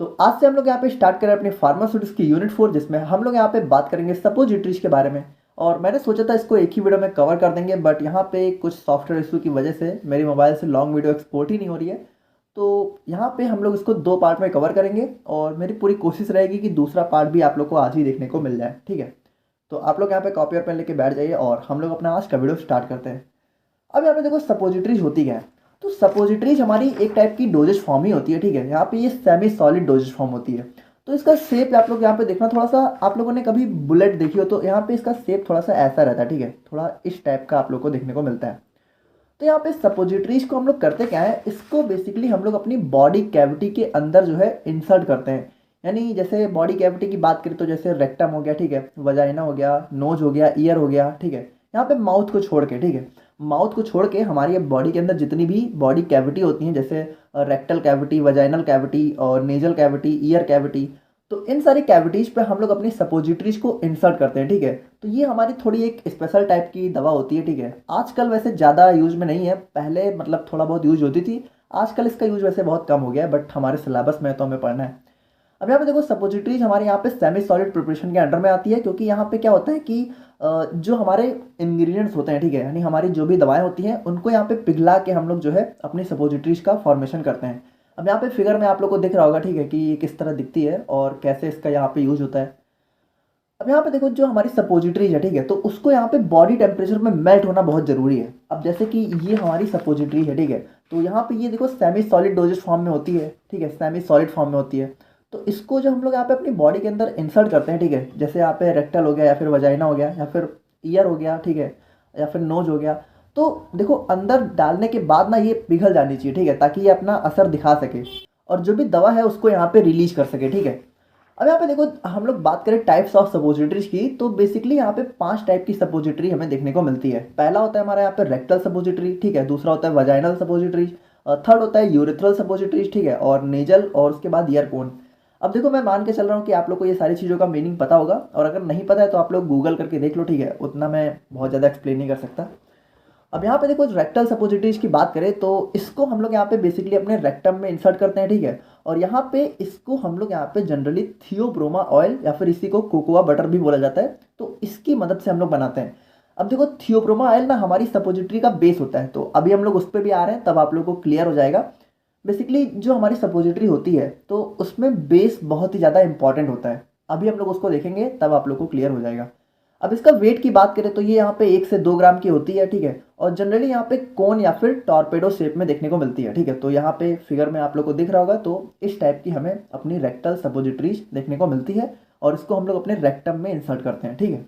तो आज से हम लोग यहाँ पे स्टार्ट करें अपनी फार्मास्यूटिक्स की यूनिट 4, जिसमें हम लोग यहाँ पे बात करेंगे सपोजिटरीज के बारे में। और मैंने सोचा था इसको एक ही वीडियो में कवर कर देंगे, बट यहाँ पे कुछ सॉफ्टवेयर इशू की वजह से मेरी मोबाइल से लॉन्ग वीडियो एक्सपोर्ट ही नहीं हो रही है। तो यहाँ पे हम लोग इसको 2 पार्ट में कवर करेंगे और मेरी पूरी कोशिश रहेगी कि दूसरा पार्ट भी आप लोग को आज ही देखने को मिल जाए, ठीक है। तो आप लोग यहाँ पे कॉपी और पेन लेके बैठ जाइए और हम लोग अपना आज का वीडियो स्टार्ट करते हैं। अब यहाँ पे देखो सपोजिटरीज होती क्या है। तो सपोजिटरीज हमारी एक टाइप की डोजेज फॉर्म ही होती है, ठीक है। यहाँ पे ये सेमी सॉलिड डोजेज फॉर्म होती है। तो इसका शेप आप लोग यहाँ पे देखना, थोड़ा सा आप लोगों ने कभी बुलेट देखी हो तो यहाँ पे इसका शेप थोड़ा सा ऐसा रहता है, ठीक है। थोड़ा इस टाइप का आप लोग को देखने को मिलता है। तो यहाँ पे सपोजिटरीज को हम लोग करते क्या है, इसको बेसिकली हम लोग अपनी बॉडी कैविटी के अंदर जो है इंसर्ट करते हैं। यानी जैसे बॉडी कैविटी की बात करें तो जैसे रेक्टम हो गया, ठीक है, वजाइना हो गया, नोज हो गया, ईयर हो गया, ठीक है। यहाँ पे माउथ को छोड़ के, ठीक है, माउथ को छोड़ के हमारी बॉडी के अंदर जितनी भी बॉडी कैविटी होती हैं, जैसे रेक्टल कैविटी, वजाइनल कैविटी और नेजल कैविटी, ईयर कैविटी, तो इन सारी कैविटीज़ पे हम लोग अपनी सपोजिटरीज को इंसर्ट करते हैं, ठीक है। तो ये हमारी थोड़ी एक स्पेशल टाइप की दवा होती है, ठीक है। आजकल वैसे ज़्यादा यूज में नहीं है, पहले मतलब थोड़ा बहुत यूज होती थी। आजकल इसका यूज वैसे बहुत कम हो गया है, बट हमारे सिलेबस में तो हमें पढ़ना है। अब यहाँ पे देखो सपोजिटरीज हमारे यहाँ पे सेमी सॉलिड प्रिपरेशन के अंडर में आती है, क्योंकि यहाँ पे क्या होता है कि जो हमारे इंग्रेडिएंट्स होते हैं, ठीक है, यानी हमारी जो भी दवाएं होती हैं उनको यहाँ पे पिघला के हम लोग जो है अपनी सपोजिटरीज का फॉर्मेशन करते हैं। अब यहाँ पे फिगर में आप लोग को दिख रहा होगा, ठीक है, कि ये किस तरह दिखती है और कैसे इसका यहाँ पे यूज होता है। अब यहाँ पे देखो जो हमारी सपोजिटरीज है, ठीक है, तो उसको यहाँ पे बॉडी टेम्परेचर में मेल्ट होना बहुत ज़रूरी है। अब जैसे कि ये हमारी सपोजिटरी है, ठीक है, तो यहाँ पे ये देखो सेमी सॉलिड डोजेज फॉर्म में होती है, ठीक है, सेमी सॉलिड फॉर्म में होती है। तो इसको जो हम लोग यहाँ पे अपनी बॉडी के अंदर इंसर्ट करते हैं, ठीक है, जैसे यहाँ पे रेक्टल हो गया या फिर वजाइना हो गया या फिर ईयर हो गया, ठीक है, या फिर नोज हो गया। तो देखो अंदर डालने के बाद ना ये पिघल जानी चाहिए, ठीक है, ताकि ये अपना असर दिखा सके और जो भी दवा है उसको यहाँ पे रिलीज कर सके, ठीक है। अब यहाँ पे देखो हम लोग बात करें टाइप्स ऑफ सपोजिटरीज की, तो बेसिकली यहाँ पे 5 टाइप की सपोजिटरी हमें देखने को मिलती है। पहला होता है हमारा यहाँ पे रेक्टल सपोजिटरी, ठीक है, दूसरा होता है वजाइनल सपोजिटरीज, थर्ड होता है यूरिथ्रल सपोजिटरीज, ठीक है, और नेजल, और उसके बाद ईयर कोन। अब देखो मैं मान के चल रहा हूँ कि आप लोग को ये सारी चीज़ों का मीनिंग पता होगा, और अगर नहीं पता है तो आप लोग गूगल करके देख लो, ठीक है, उतना मैं बहुत ज़्यादा एक्सप्लेन नहीं कर सकता। अब यहाँ पे देखो रेक्टल सपोजिटरीज की बात करें तो इसको हम लोग यहाँ पे बेसिकली अपने रेक्टम में इंसर्ट करते हैं, ठीक है। और यहाँ पे इसको हम लोग यहाँ पे जनरली थियोब्रोमा ऑयल या फिर इसी को कोकोआ बटर भी बोला जाता है, तो इसकी मदद से हम लोग बनाते हैं। अब देखो थियोब्रोमा ऑयल ना हमारी सपोजिटरी का बेस होता है, तो अभी हम लोग उस पर भी आ रहे हैं, तब आप लोग को क्लियर हो जाएगा। बेसिकली जो हमारी सपोजिटरी होती है तो उसमें बेस बहुत ही ज़्यादा इंपॉर्टेंट होता है। अभी हम लोग उसको देखेंगे तब आप लोग को क्लियर हो जाएगा। अब इसका वेट की बात करें तो ये यहाँ पे 1 से 2 ग्राम की होती है, ठीक है, और जनरली यहाँ पे कोन या फिर टॉर्पेडो शेप में देखने को मिलती है, ठीक है। तो यहाँ पे फिगर में आप लोग को दिख रहा होगा, तो इस टाइप की हमें अपनी रेक्टल सपोजिटरीज देखने को मिलती है और इसको हम लोग अपने रेक्टम में इंसर्ट करते हैं, ठीक है।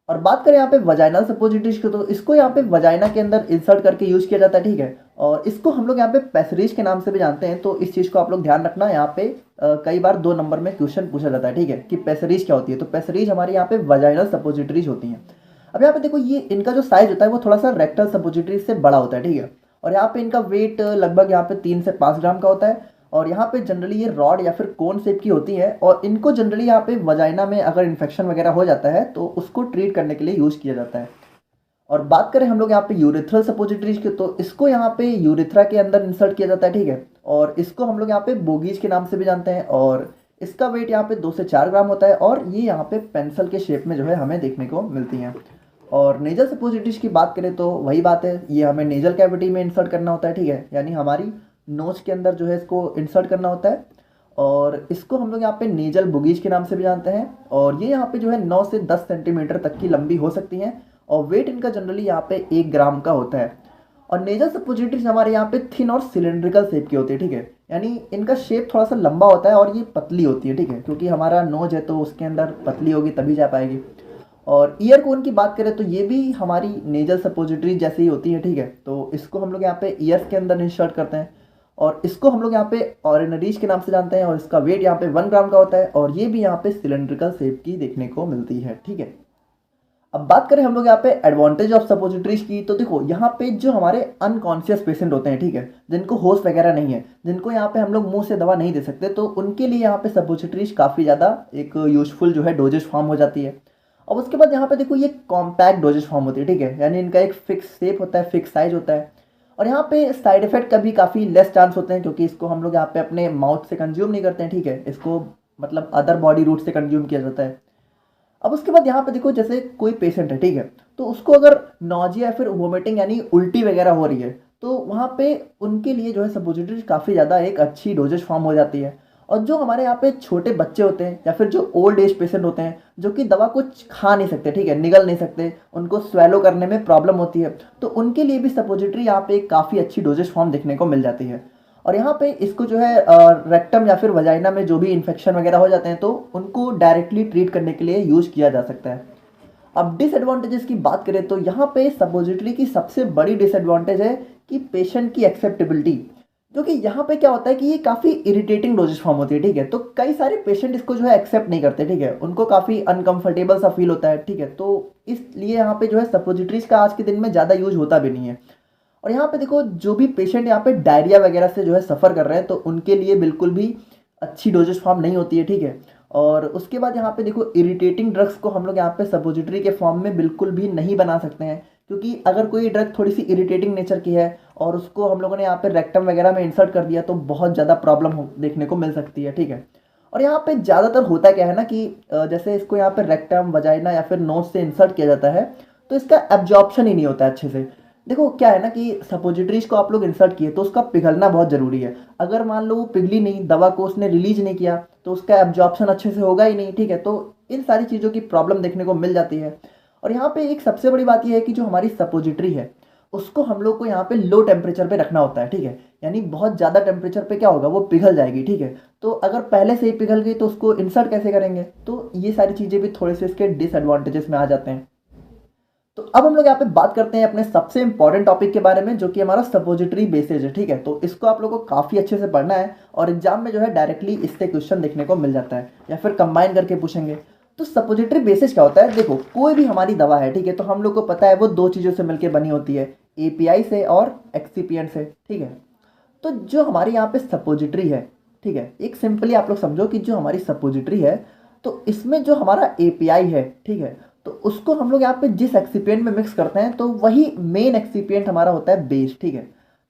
और बात करें यहाँ पे वजाइनल सपोजिटरीज की, तो इसको यहाँ पे वजाइना के अंदर इंसर्ट करके यूज किया जाता है, ठीक है, और इसको हम लोग यहाँ पे पैसरीज के नाम से भी जानते हैं। तो इस चीज़ को आप लोग ध्यान रखना, यहाँ पे कई बार 2 नंबर में क्वेश्चन पूछा जाता है, ठीक है, कि पैसरीज क्या होती है। तो पैसरीज हमारे यहाँ पे वजाइनल सपोजिटरीज होती हैं। अब यहाँ पे देखो ये इनका जो साइज होता है वो थोड़ा सा रेक्टल सपोजिटरीज से बड़ा होता है, ठीक है, और यहाँ पे इनका वेट लगभग यहाँ पे 3 से 5 ग्राम का होता है। और यहाँ पे जनरली ये रॉड या फिर कोन शेप की होती है, और इनको जनरली यहाँ पे वजाइना में अगर इन्फेक्शन वगैरह हो जाता है तो उसको ट्रीट करने के लिए यूज़ किया जाता है। और बात करें हम लोग यहाँ पे यूरिथ्रल सपोजिटरीज की, तो इसको यहाँ पे यूरिथ्रा के अंदर इंसर्ट किया जाता है, ठीक है, और इसको हम लोग यहाँ पे बोगीज के नाम से भी जानते हैं। और इसका वेट यहाँ पे 2 से 4 ग्राम होता है, और ये यहाँ पे पेंसिल के शेप में जो है हमें देखने को मिलती हैं। और नेजल सपोजिटरीज की बात करें तो वही बात है, ये हमें नेजल कैविटी में इंसर्ट करना होता है, ठीक है, यानी हमारी नोज के अंदर जो है इसको इंसर्ट करना होता है। और इसको हम लोग यहाँ पे नेजल बुगीज के नाम से भी जानते हैं, और ये यहाँ पे जो है 9 से 10 सेंटीमीटर तक की लंबी हो सकती हैं, और वेट इनका जनरली यहाँ पे 1 ग्राम का होता है। और नेजल सपोजिटरीज हमारे यहाँ पे थिन और सिलेंड्रिकल शेप की होती है, ठीक है, यानी इनका शेप थोड़ा सा लंबा होता है और ये पतली होती है, ठीक है, क्योंकि हमारा नोज है तो उसके अंदर पतली होगी तभी जा पाएगी। और ईयर कोन की बात करें तो ये भी हमारी नेजल सपोजिटरी जैसी ही होती है, ठीक है, तो इसको हम लोग यहाँ पे ईयर्स के अंदर इंसर्ट करते हैं, और इसको हम लोग यहाँ पे ऑरिनरीज के नाम से जानते हैं, और इसका वेट यहाँ पे 1 ग्राम का होता है, और ये भी यहाँ पे सिलेंड्रिकल शेप की देखने को मिलती है, ठीक है। अब बात करें हम लोग यहाँ पे एडवांटेज ऑफ सपोजिटरीज की, तो देखो यहाँ पे जो हमारे अनकॉन्शियस पेशेंट होते हैं, ठीक है, जिनको होश वगैरह नहीं है, जिनको यहाँ पे हम लोग मुंह से दवा नहीं दे सकते, तो उनके लिए यहाँ पे सपोजिटरीज काफ़ी ज़्यादा एक यूजफुल जो है डोजेज फॉर्म हो जाती है। अब उसके बाद यहाँ पे देखो ये कॉम्पैक्ट डोजेज फॉर्म होती है, ठीक है, यानी इनका एक फिक्स शेप होता है, फिक्स साइज होता है। और यहाँ पे साइड इफेक्ट का भी काफ़ी लेस चांस होते हैं, क्योंकि इसको हम लोग यहाँ पे अपने माउथ से कंज्यूम नहीं करते हैं, ठीक है, इसको मतलब अदर बॉडी रूट से कंज्यूम किया जाता है। अब उसके बाद यहाँ पे देखो, जैसे कोई पेशेंट है, ठीक है, तो उसको अगर नॉजिया या फिर वोमिटिंग यानी उल्टी वगैरह हो रही है, तो वहाँ पे उनके लिए जो है सपोजिटरी काफ़ी ज़्यादा एक अच्छी डोजेज फॉर्म हो जाती है। और जो हमारे यहाँ पे छोटे बच्चे होते हैं या फिर जो ओल्ड एज पेशेंट होते हैं, जो कि दवा कुछ खा नहीं सकते, ठीक है, निगल नहीं सकते, उनको स्वेलो करने में प्रॉब्लम होती है, तो उनके लिए भी सपोजिटरी यहाँ पे एक काफ़ी अच्छी डोजेज फॉर्म देखने को मिल जाती है। और यहाँ पे इसको जो है रेक्टम या फिर वजाइना में जो भी इन्फेक्शन वगैरह हो जाते हैं, तो उनको डायरेक्टली ट्रीट करने के लिए यूज़ किया जा सकता है। अब डिसएडवांटेजेस की बात करें तो यहाँ पे सपोजिटरी की सबसे बड़ी डिसएडवांटेज है कि पेशेंट की एक्सेप्टेबिलिटी, क्योंकि यहाँ पे क्या होता है कि ये काफ़ी इरिटेटिंग डोजेज फॉर्म होती है, ठीक है, तो कई सारे पेशेंट इसको जो है एक्सेप्ट नहीं करते, ठीक है, उनको काफ़ी अनकंफर्टेबल सा फील होता है, ठीक है, तो इसलिए यहाँ पे जो है सपोजिटरीज का आज के दिन में ज़्यादा यूज होता भी नहीं है। और यहाँ पे देखो, जो भी पेशेंट यहाँ पे डायरिया वगैरह से जो है सफ़र कर रहे हैं, तो उनके लिए बिल्कुल भी अच्छी डोजेज फॉर्म नहीं होती है, ठीक है। और उसके बाद यहाँ पे देखो, इरिटेटिंग ड्रग्स को हम लोग यहाँ पे सपोजिटरी के फॉर्म में बिल्कुल भी नहीं बना सकते हैं, क्योंकि अगर कोई ड्रग थोड़ी सी इरिटेटिंग नेचर की है और उसको हम लोगों ने यहाँ पे रेक्टम वगैरह में इंसर्ट कर दिया, तो बहुत ज़्यादा प्रॉब्लम देखने को मिल सकती है, ठीक है। और यहाँ पे ज़्यादातर होता क्या है ना कि जैसे इसको यहाँ पे रेक्टम, वजाइना या फिर नोज से इंसर्ट किया जाता है, तो इसका एब्जॉर्प्शन ही नहीं होता है अच्छे से। देखो क्या है ना कि सपोजिटरीज को आप लोग इंसर्ट किए तो उसका पिघलना बहुत ज़रूरी है। अगर मान लो वो पिघली नहीं, दवा को उसने रिलीज नहीं किया, तो उसका एब्जॉर्प्शन अच्छे से होगा ही नहीं, ठीक है, तो इन सारी चीज़ों की प्रॉब्लम देखने को मिल जाती है। और यहाँ पे एक सबसे बड़ी बात यह है कि जो हमारी सपोजिटरी है, उसको हम लोग को यहाँ पे लो टेम्परेचर पे रखना होता है, ठीक है, यानी बहुत ज़्यादा टेम्परेचर पे क्या होगा, वो पिघल जाएगी, ठीक है। तो अगर पहले से ही पिघल गई तो उसको इंसर्ट कैसे करेंगे, तो ये सारी चीज़ें भी थोड़े से इसके डिसएडवांटेजेस में आ जाते हैं। तो अब हम लोग यहाँ पे बात करते हैं अपने सबसे इंपॉर्टेंट टॉपिक के बारे में, जो कि हमारा सपोजिटरी बेसिस है, ठीक है, तो इसको आप लोगों को काफ़ी अच्छे से पढ़ना है और एग्जाम में जो है डायरेक्टली इससे क्वेश्चन देखने को मिल जाता है या फिर कंबाइन करके पूछेंगे। तो सपोजिटरी बेसिस क्या होता है, देखो कोई भी हमारी दवा है, ठीक है, तो हम लोग को पता है वो दो चीज़ों से मिलकर बनी होती है, एपीआई से और एक्सीपिएंट से, ठीक है। तो जो हमारे यहाँ पे सपोजिटरी है, ठीक है, एक सिंपली आप लोग समझो कि जो हमारी सपोजिटरी है, तो इसमें जो हमारा एपीआई है, ठीक है, तो उसको हम लोग यहाँ पे जिस एक्सीपिएंट में मिक्स करते हैं, तो वही मेन एक्सीपिएंट हमारा होता है बेस, ठीक है।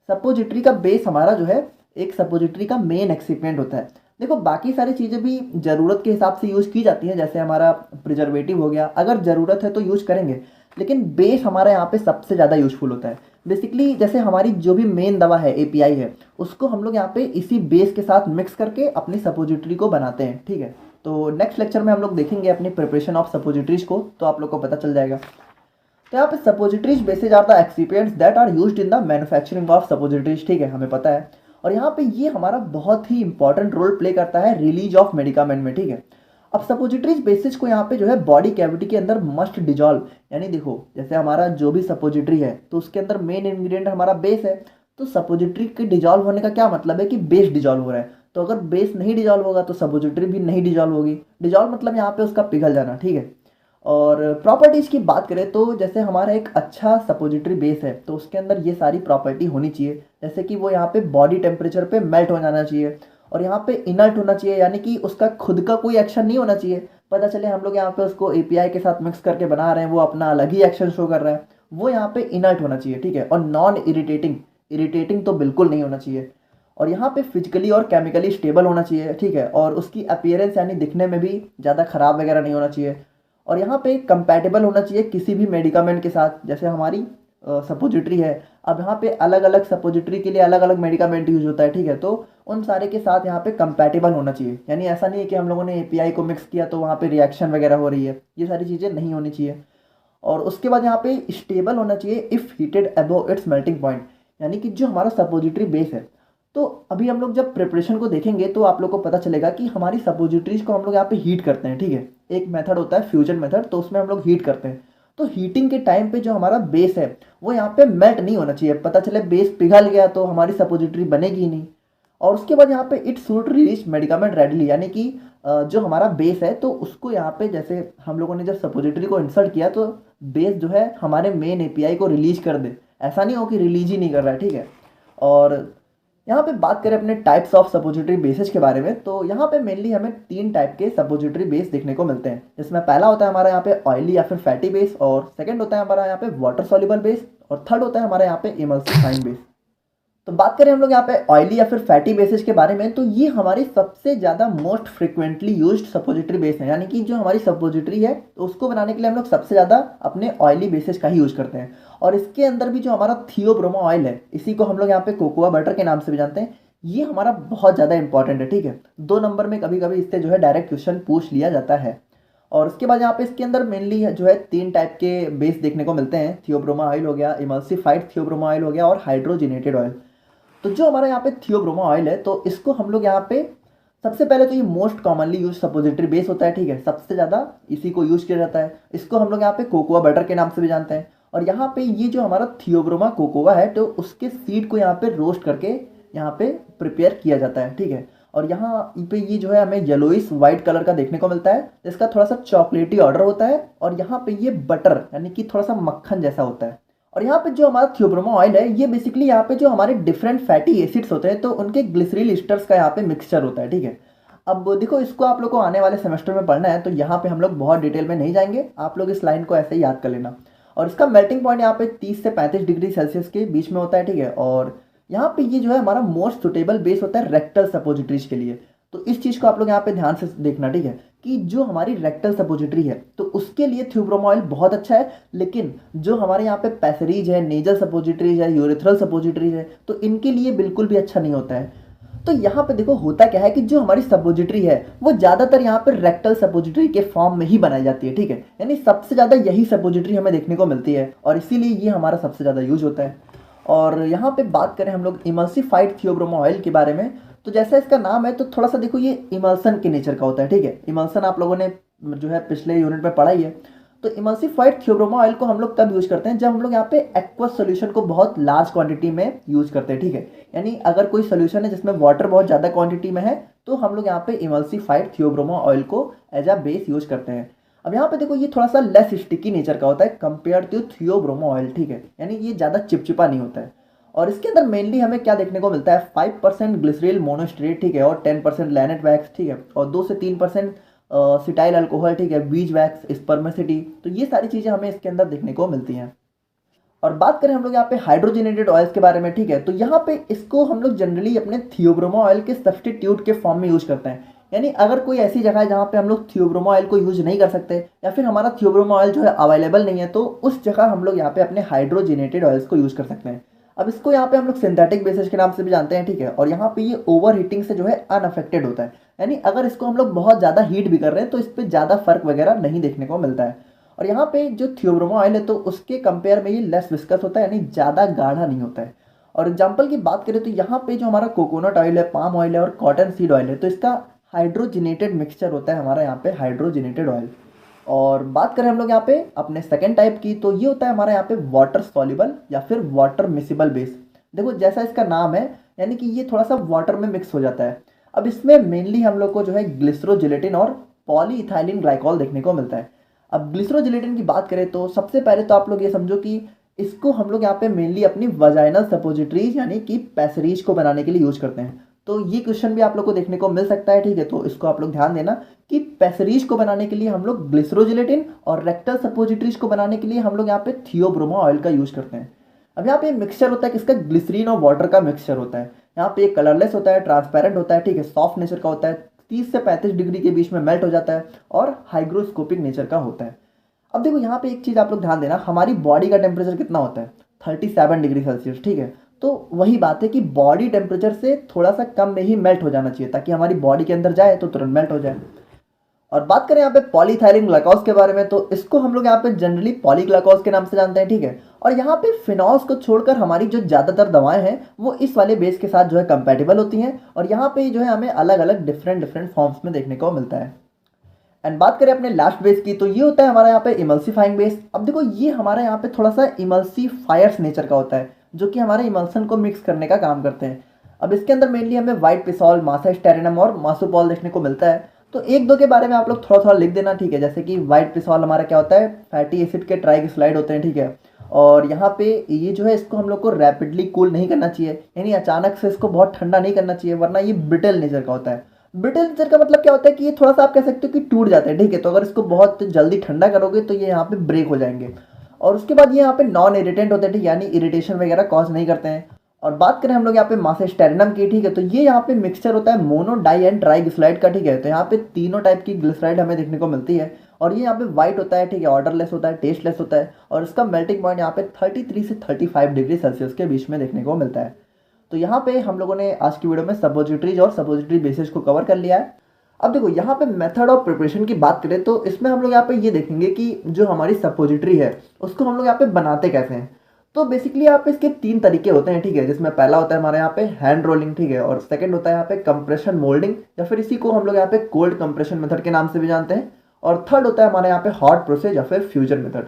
सपोजिटरी का बेस हमारा जो है एक सपोजिटरी का मेन एक्सीपिएंट होता है। देखो बाकी सारी चीज़ें भी ज़रूरत के हिसाब से यूज़ की जाती हैं, जैसे हमारा प्रिजर्वेटिव हो गया, अगर ज़रूरत है तो यूज़ करेंगे, लेकिन बेस हमारा यहाँ पे सबसे ज़्यादा यूजफुल होता है। बेसिकली जैसे हमारी जो भी मेन दवा है, एपीआई है, उसको हम लोग यहाँ पे इसी बेस के साथ मिक्स करके अपनी सपोजिटरी को बनाते हैं, ठीक है। तो नेक्स्ट लेक्चर में हम लोग देखेंगे अपनी प्रिपरेशन ऑफ सपोजिटरीज को, तो आप लोग को पता चल जाएगा। तो यहाँ पे suppositories bases are the excipients that are used in the manufacturing of suppositories, ठीक है, हमें पता है। और यहाँ पे ये हमारा बहुत ही इंपॉर्टेंट रोल प्ले करता है रिलीज ऑफ मेडिकामेंट में, ठीक है। अब सपोजिटरीज बेसिस को यहाँ पे जो है बॉडी कैविटी के अंदर मस्ट डिजॉल्व, यानी देखो जैसे हमारा जो भी सपोजिटरी है, तो उसके अंदर मेन इंग्रेडिएंट हमारा बेस है, तो सपोजिटरी के डिजॉल्व होने का क्या मतलब है कि बेस डिजॉल्व हो रहा है, तो अगर बेस नहीं डिजॉल्व होगा तो सपोजिटरी भी नहीं डिजॉल्व होगी। डिजॉल्व मतलब यहाँ पे उसका पिघल जाना, ठीक है। और प्रॉपर्टीज़ की बात करें तो जैसे हमारा एक अच्छा सपोजिटरी बेस है, तो उसके अंदर ये सारी प्रॉपर्टी होनी चाहिए, जैसे कि वो यहाँ पे बॉडी टेम्परेचर पे मेल्ट हो जाना चाहिए, और यहाँ पे इनर्ट होना चाहिए, यानी कि उसका खुद का कोई एक्शन नहीं होना चाहिए। पता चले हम लोग यहाँ पे उसको एपीआई के साथ मिक्स करके बना रहे हैं, वो अपना अलग ही एक्शन शो कर रहा है, वो यहाँ पे इनर्ट होना चाहिए, ठीक है। और नॉन इरिटेटिंग, इरिटेटिंग तो बिल्कुल नहीं होना चाहिए। और यहाँ पे फिजिकली और केमिकली स्टेबल होना चाहिए, ठीक है, और उसकी अपीयरेंस यानी दिखने में भी ज़्यादा ख़राब वगैरह नहीं होना चाहिए। और यहाँ पे कंपैटिबल होना चाहिए किसी भी मेडिकामेंट के साथ, जैसे हमारी सपोजिटरी है, अब यहाँ पे अलग अलग सपोजिटरी के लिए अलग अलग मेडिकामेंट यूज होता है, ठीक है, तो उन सारे के साथ यहाँ पे कंपैटिबल होना चाहिए, यानी ऐसा नहीं है कि हम लोगों ने एपीआई को मिक्स किया तो वहाँ पे रिएक्शन वगैरह हो रही है, ये सारी चीज़ें नहीं होनी चाहिए। और उसके बाद यहाँ पे स्टेबल होना चाहिए if heated above it's melting point, यानी कि जो हमारा सपोजिटरी बेस है, तो अभी हम लोग जब प्रिपरेशन को देखेंगे तो आप लोग को पता चलेगा कि हमारी सपोजिटरीज को हम लोग यहाँ पे हीट करते हैं, ठीक है, एक मेथड होता है फ्यूजन मेथड, तो उसमें हम लोग हीट करते हैं। तो हीटिंग के टाइम पे जो हमारा बेस है वो यहाँ पे मेल्ट नहीं होना चाहिए, पता चले बेस पिघल गया तो हमारी सपोजिटरी बनेगी ही नहीं। और उसके बाद यहाँ पे it should release medicament readily, यानी कि जो हमारा बेस है तो उसको यहाँ पे जैसे हम लोगों ने जब सपोजिटरी को इंसर्ट किया तो बेस जो है हमारे मेन एपीआई को रिलीज कर दे, ऐसा नहीं हो कि रिलीज ही नहीं कर रहा है, ठीक है। और यहाँ पे बात करें अपने टाइप्स ऑफ सपोजिटरी बेसिस के बारे में, तो यहाँ पे मेनली हमें 3 टाइप के सपोजिटरी बेस देखने को मिलते हैं, जिसमें पहला होता है हमारा यहाँ पे ऑयली या फिर फैटी बेस, और सेकंड होता है हमारा यहाँ पे वाटर सॉल्युबल बेस, और थर्ड होता है हमारा यहाँ पे इमल्सिफाइंग बेस। तो बात करें हम लोग यहाँ पे ऑयली या फिर फैटी बेसिस के बारे में, तो ये हमारी सबसे ज़्यादा most frequently used suppository base है, यानी कि जो हमारी सपोजिटरी है तो उसको बनाने के लिए हम लोग सबसे ज़्यादा अपने ऑयली बेसिस का ही यूज करते हैं। और इसके अंदर भी जो हमारा थियोब्रोमा ऑयल है, इसी को हम लोग यहाँ पे कोकोआ बटर के नाम से भी जानते हैं, ये हमारा बहुत ज़्यादा इंपॉर्टेंट है। ठीक है, 2 नंबर में कभी कभी इससे जो है डायरेक्ट क्वेश्चन पूछ लिया जाता है। और उसके बाद यहाँ पे इसके अंदर मेनली जो है 3 टाइप के बेस देखने को मिलते हैं। थियोब्रोमा ऑयल हो गया, इमल्सिफाइड थियोब्रोमा ऑयल हो गया और हाइड्रोजिनेटेड ऑयल। तो जो हमारा यहाँ पे थियोब्रोमा ऑयल है तो इसको हम लोग यहाँ पे सबसे पहले तो ये most commonly use suppository base होता है। ठीक है, सबसे ज़्यादा इसी को यूज किया जाता है। इसको हम लोग यहाँ पे कोकोआ बटर के नाम से भी जानते हैं। और यहाँ पे ये जो हमारा थियोब्रोमा कोकोआ है तो उसके सीड को यहाँ पे रोस्ट करके यहाँ पे प्रिपेयर किया जाता है। ठीक है, और यहाँ पे ये जो है हमें येलोइश वाइट कलर का देखने को मिलता है, इसका थोड़ा सा चॉकलेटी ऑर्डर होता है। और यहाँ पे ये बटर यानी कि थोड़ा सा मक्खन जैसा होता है। और यहाँ पे जो हमारा थियोब्रोमा ऑयल है ये बेसिकली यहाँ पे जो हमारे डिफरेंट फैटी एसिड्स होते हैं तो उनके ग्लिसरील एस्टर्स का यहाँ पे मिक्सचर होता है। ठीक है, अब देखो इसको आप लोग को आने वाले सेमेस्टर में पढ़ना है तो यहाँ पे हम लोग बहुत डिटेल में नहीं जाएंगे, आप लोग इस लाइन को ऐसे ही याद कर लेना। और इसका मेल्टिंग पॉइंट यहाँ पे 30 से 35 डिग्री सेल्सियस के बीच में होता है। ठीक है, और यहाँ पे ये जो है हमारा मोस्ट सुटेबल बेस होता है रेक्टल सपोजिटरीज के लिए। तो इस चीज़ को आप लोग यहाँ पे ध्यान से देखना। ठीक है, कि जो हमारी रेक्टल सपोजिटरी है तो उसके लिए थियोब्रोमा ऑयल बहुत अच्छा है, लेकिन जो हमारे यहाँ पे पैसरीज है, नेजल सपोजिटरीज है, यूरेथ्रल सपोजिटरीज है तो इनके लिए बिल्कुल भी अच्छा नहीं होता है। तो यहाँ पे देखो होता क्या है कि जो हमारी सपोजिटरी है वो ज़्यादातर यहाँ पे रेक्टल सपोजिटरी के फॉर्म में ही बनाई जाती है। ठीक है, यानी सबसे ज़्यादा यही सपोजिटरी हमें देखने को मिलती है और इसीलिए ये हमारा सबसे ज़्यादा यूज होता है। और यहाँ पे बात करें हम लोग इमल्सिफाइड थियोब्रोमा ऑयल के बारे में, तो जैसा इसका नाम है तो थोड़ा सा देखो ये इमल्सन के नेचर का होता है। ठीक है, इमल्सन आप लोगों ने जो है पिछले यूनिट में पढ़ा ही है। तो इमल्सिफाइड थियोब्रोमा ऑयल को हम लोग कब यूज़ करते हैं, जब हम लोग यहाँ पे एक्वस सोल्यूशन को बहुत लार्ज क्वांटिटी में यूज़ करते हैं। ठीक है, यानी अगर कोई सोल्यूशन है जिसमें वाटर बहुत ज़्यादा क्वांटिटी में है तो हम लोग यहाँ पे इमल्सिफाइड थियोब्रोमा ऑयल को एज अ बेस यूज़ करते हैं। अब यहाँ पे देखो ये थोड़ा सा लेस स्टिकी नेचर का होता है कंपेयर टू थियोब्रोमा ऑयल। ठीक है, यानी ये ज़्यादा चिपचिपा नहीं होता है। और इसके अंदर मेनली हमें क्या देखने को मिलता है, 5% ग्लिसरील मोनोस्ट्रेट। ठीक है, और 10% लैनेट वैक्स। ठीक है, और 2 से 3% सिटाइल अल्कोहल। ठीक है, बीज वैक्स, स्पर्मेसिटी। तो ये सारी चीज़ें हमें इसके अंदर देखने को मिलती हैं। और बात करें हम लोग यहाँ पे हाइड्रोजनेटेड ऑयल्स के बारे में। ठीक है, तो यहाँ पे इसको हम लोग जनरली अपने थियोब्रोमा ऑयल के सब्स्टिट्यूट के फॉर्म में यूज करते हैं। यानी अगर कोई ऐसी जगह है जहाँ पे हम लोग थियोब्रोमा ऑयल को यूज नहीं कर सकते या फिर हमारा थियोब्रोमा ऑयल जो है अवेलेबल नहीं है तो उस जगह हम लोग यहाँ पे अपने हाइड्रोजनेटेड ऑयल्स को यूज कर सकते हैं। अब इसको यहाँ पे हम लोग सिंथेटिक बेसिस के नाम से भी जानते हैं। ठीक है, और यहाँ पे ये ओवर हीटिंग से जो है अनअफेक्टेड होता है, यानी अगर इसको हम लोग बहुत ज़्यादा हीट भी कर रहे हैं तो इस पर ज़्यादा फर्क वगैरह नहीं देखने को मिलता है। और यहाँ पे जो थियोब्रोमा ऑयल है तो उसके कंपेयर में ये लेस विस्कस होता है, यानी ज़्यादा गाढ़ा नहीं होता है। और एग्जाम्पल की बात करें तो यहाँ पे जो हमारा कोकोनट ऑयल है, पाम ऑयल है और कॉटन सीड ऑयल है तो इसका हाइड्रोजिनेटेड मिक्सचर होता है हमारा यहाँ पे हाइड्रोजिनेटेड ऑयल। और बात करें हम लोग यहाँ पे अपने सेकेंड टाइप की, तो ये होता है हमारा यहाँ पे वाटर सॉल्युबल या फिर वाटर मिसिबल बेस। देखो जैसा इसका नाम है यानी कि ये थोड़ा सा वाटर में मिक्स हो जाता है। अब इसमें मेनली हम लोग को जो है ग्लिसरोजिलेटिन और पॉलीइथाइलिन ग्लाइकॉल देखने को मिलता है। अब ग्लिसरोजिलेटिन की बात करें तो सबसे पहले तो आप लोग ये समझो कि इसको हम लोग यहाँ पे मेनली अपनी वजाइनल सपोजिटरीज यानी कि पैसरीज को बनाने के लिए यूज करते हैं। तो ये क्वेश्चन भी आप लोग को देखने को मिल सकता है। ठीक है, तो इसको आप लोग ध्यान देना कि पैसरीज को बनाने के लिए हम लोग ग्लिसरोजिलेटिन और रेक्टल सपोजिटरीज को बनाने के लिए हम लोग यहाँ पे थियोब्रोमा ऑयल का यूज करते हैं। अब यहाँ पे मिक्सचर होता है किसका, ग्लिसरीन और वाटर का मिक्सचर होता है। यहाँ पे कलरलेस होता है, ट्रांसपेरेंट होता है। ठीक है, सॉफ्ट नेचर का होता है, 30 से 35 डिग्री के बीच में मेल्ट हो जाता है और हाइग्रोस्कोपिक नेचर का होता है। अब देखो यहाँ पे एक चीज़ आप लोग ध्यान देना, हमारी बॉडी का टेम्परेचर कितना होता है, 37 डिग्री सेल्सियस। ठीक है, तो वही बात है कि बॉडी टेम्परेचर से थोड़ा सा कम में ही मेल्ट हो जाना चाहिए ताकि हमारी बॉडी के अंदर जाए तो तुरंत मेल्ट हो जाए। और बात करें यहाँ पे पॉलीथाइलिन ग्लाइकॉज के बारे में तो इसको हम लोग यहाँ पे जनरली पॉलीग्लाइकॉज के नाम से जानते हैं। ठीक है, और यहाँ पे फिनॉल्स को छोड़कर हमारी जो ज़्यादातर दवाएं हैं वो इस वाले बेस के साथ जो है कंपैटिबल होती हैं और यहाँ पे जो है हमें अलग अलग डिफरेंट फॉर्म्स में देखने को मिलता है। एंड बात करें अपने लास्ट बेस की तो ये होता है हमारा यहाँ पे इमल्सिफाइंग बेस। अब देखो ये हमारा यहाँ पे थोड़ा सा इमल्सीफायर्स नेचर का होता है जो कि हमारे इमल्सन को मिक्स करने का काम करते हैं। अब इसके अंदर मेनली हमें व्हाइट पिसॉल, मासा स्टेरिनम और मासोपॉल देखने को मिलता है। तो एक दो के बारे में आप लोग थोड़ा थोड़ा लिख देना। ठीक है, जैसे कि व्हाइट पिसॉल हमारा क्या होता है, फैटी एसिड के ट्राइग्लिसराइड होते हैं। ठीक है, और यहाँ पे ये जो है इसको हम लोग को रैपिडली कूल नहीं करना चाहिए, यानी अचानक से इसको बहुत ठंडा नहीं करना चाहिए वरना ये ब्रिटल नेचर का होता है। ब्रिटल नेचर का मतलब क्या होता है कि ये थोड़ा सा आप कह सकते हो कि टूट जाता है। ठीक है, तो अगर इसको बहुत जल्दी ठंडा करोगे तो ये यहाँ पे ब्रेक हो जाएंगे। और उसके बाद ये यहाँ पे नॉन इरिटेंट होते हैं, ठीक, यानी इरिटेशन वगैरह कॉज नहीं करते हैं। और बात करें हम लोग यहाँ पे मास स्टेरिनम की, ठीक है, तो ये यहाँ पे मिक्सचर होता है mono di and triglyceride का, ठीक है। तो यहाँ पे तीनों टाइप की ग्लिसराइड हमें देखने को मिलती है और ये यहाँ पे वाइट होता है, ठीक है, ऑर्डरलेस होता है, टेस्टलेस होता है और इसका मेल्टिंग पॉइंट यहाँ पे 33 से 35 डिग्री सेल्सियस के बीच में देखने को मिलता है। तो यहाँ पे हम लोगों ने आज की वीडियो में सपोजिटरीज और सपोजिटरी बेसिस को कवर कर लिया है। अब देखो यहाँ पे मेथड ऑफ प्रिपरेशन की बात करें तो इसमें हम लोग यहाँ पे ये देखेंगे कि जो हमारी सपोजिटरी है उसको हम लोग यहाँ पे बनाते कैसे हैं। तो बेसिकली यहाँ पे इसके तीन तरीके होते हैं, ठीक है, जिसमें पहला होता है हमारे यहाँ पे हैंड रोलिंग, ठीक है, और सेकंड होता है यहाँ पे कंप्रेशन मोल्डिंग या फिर इसी को हम लोग यहाँ पे कोल्ड कंप्रेशन मेथड के नाम से भी जानते हैं, और थर्ड होता है हमारे यहाँ पे हॉट प्रोसेस या फिर फ्यूजन मेथड।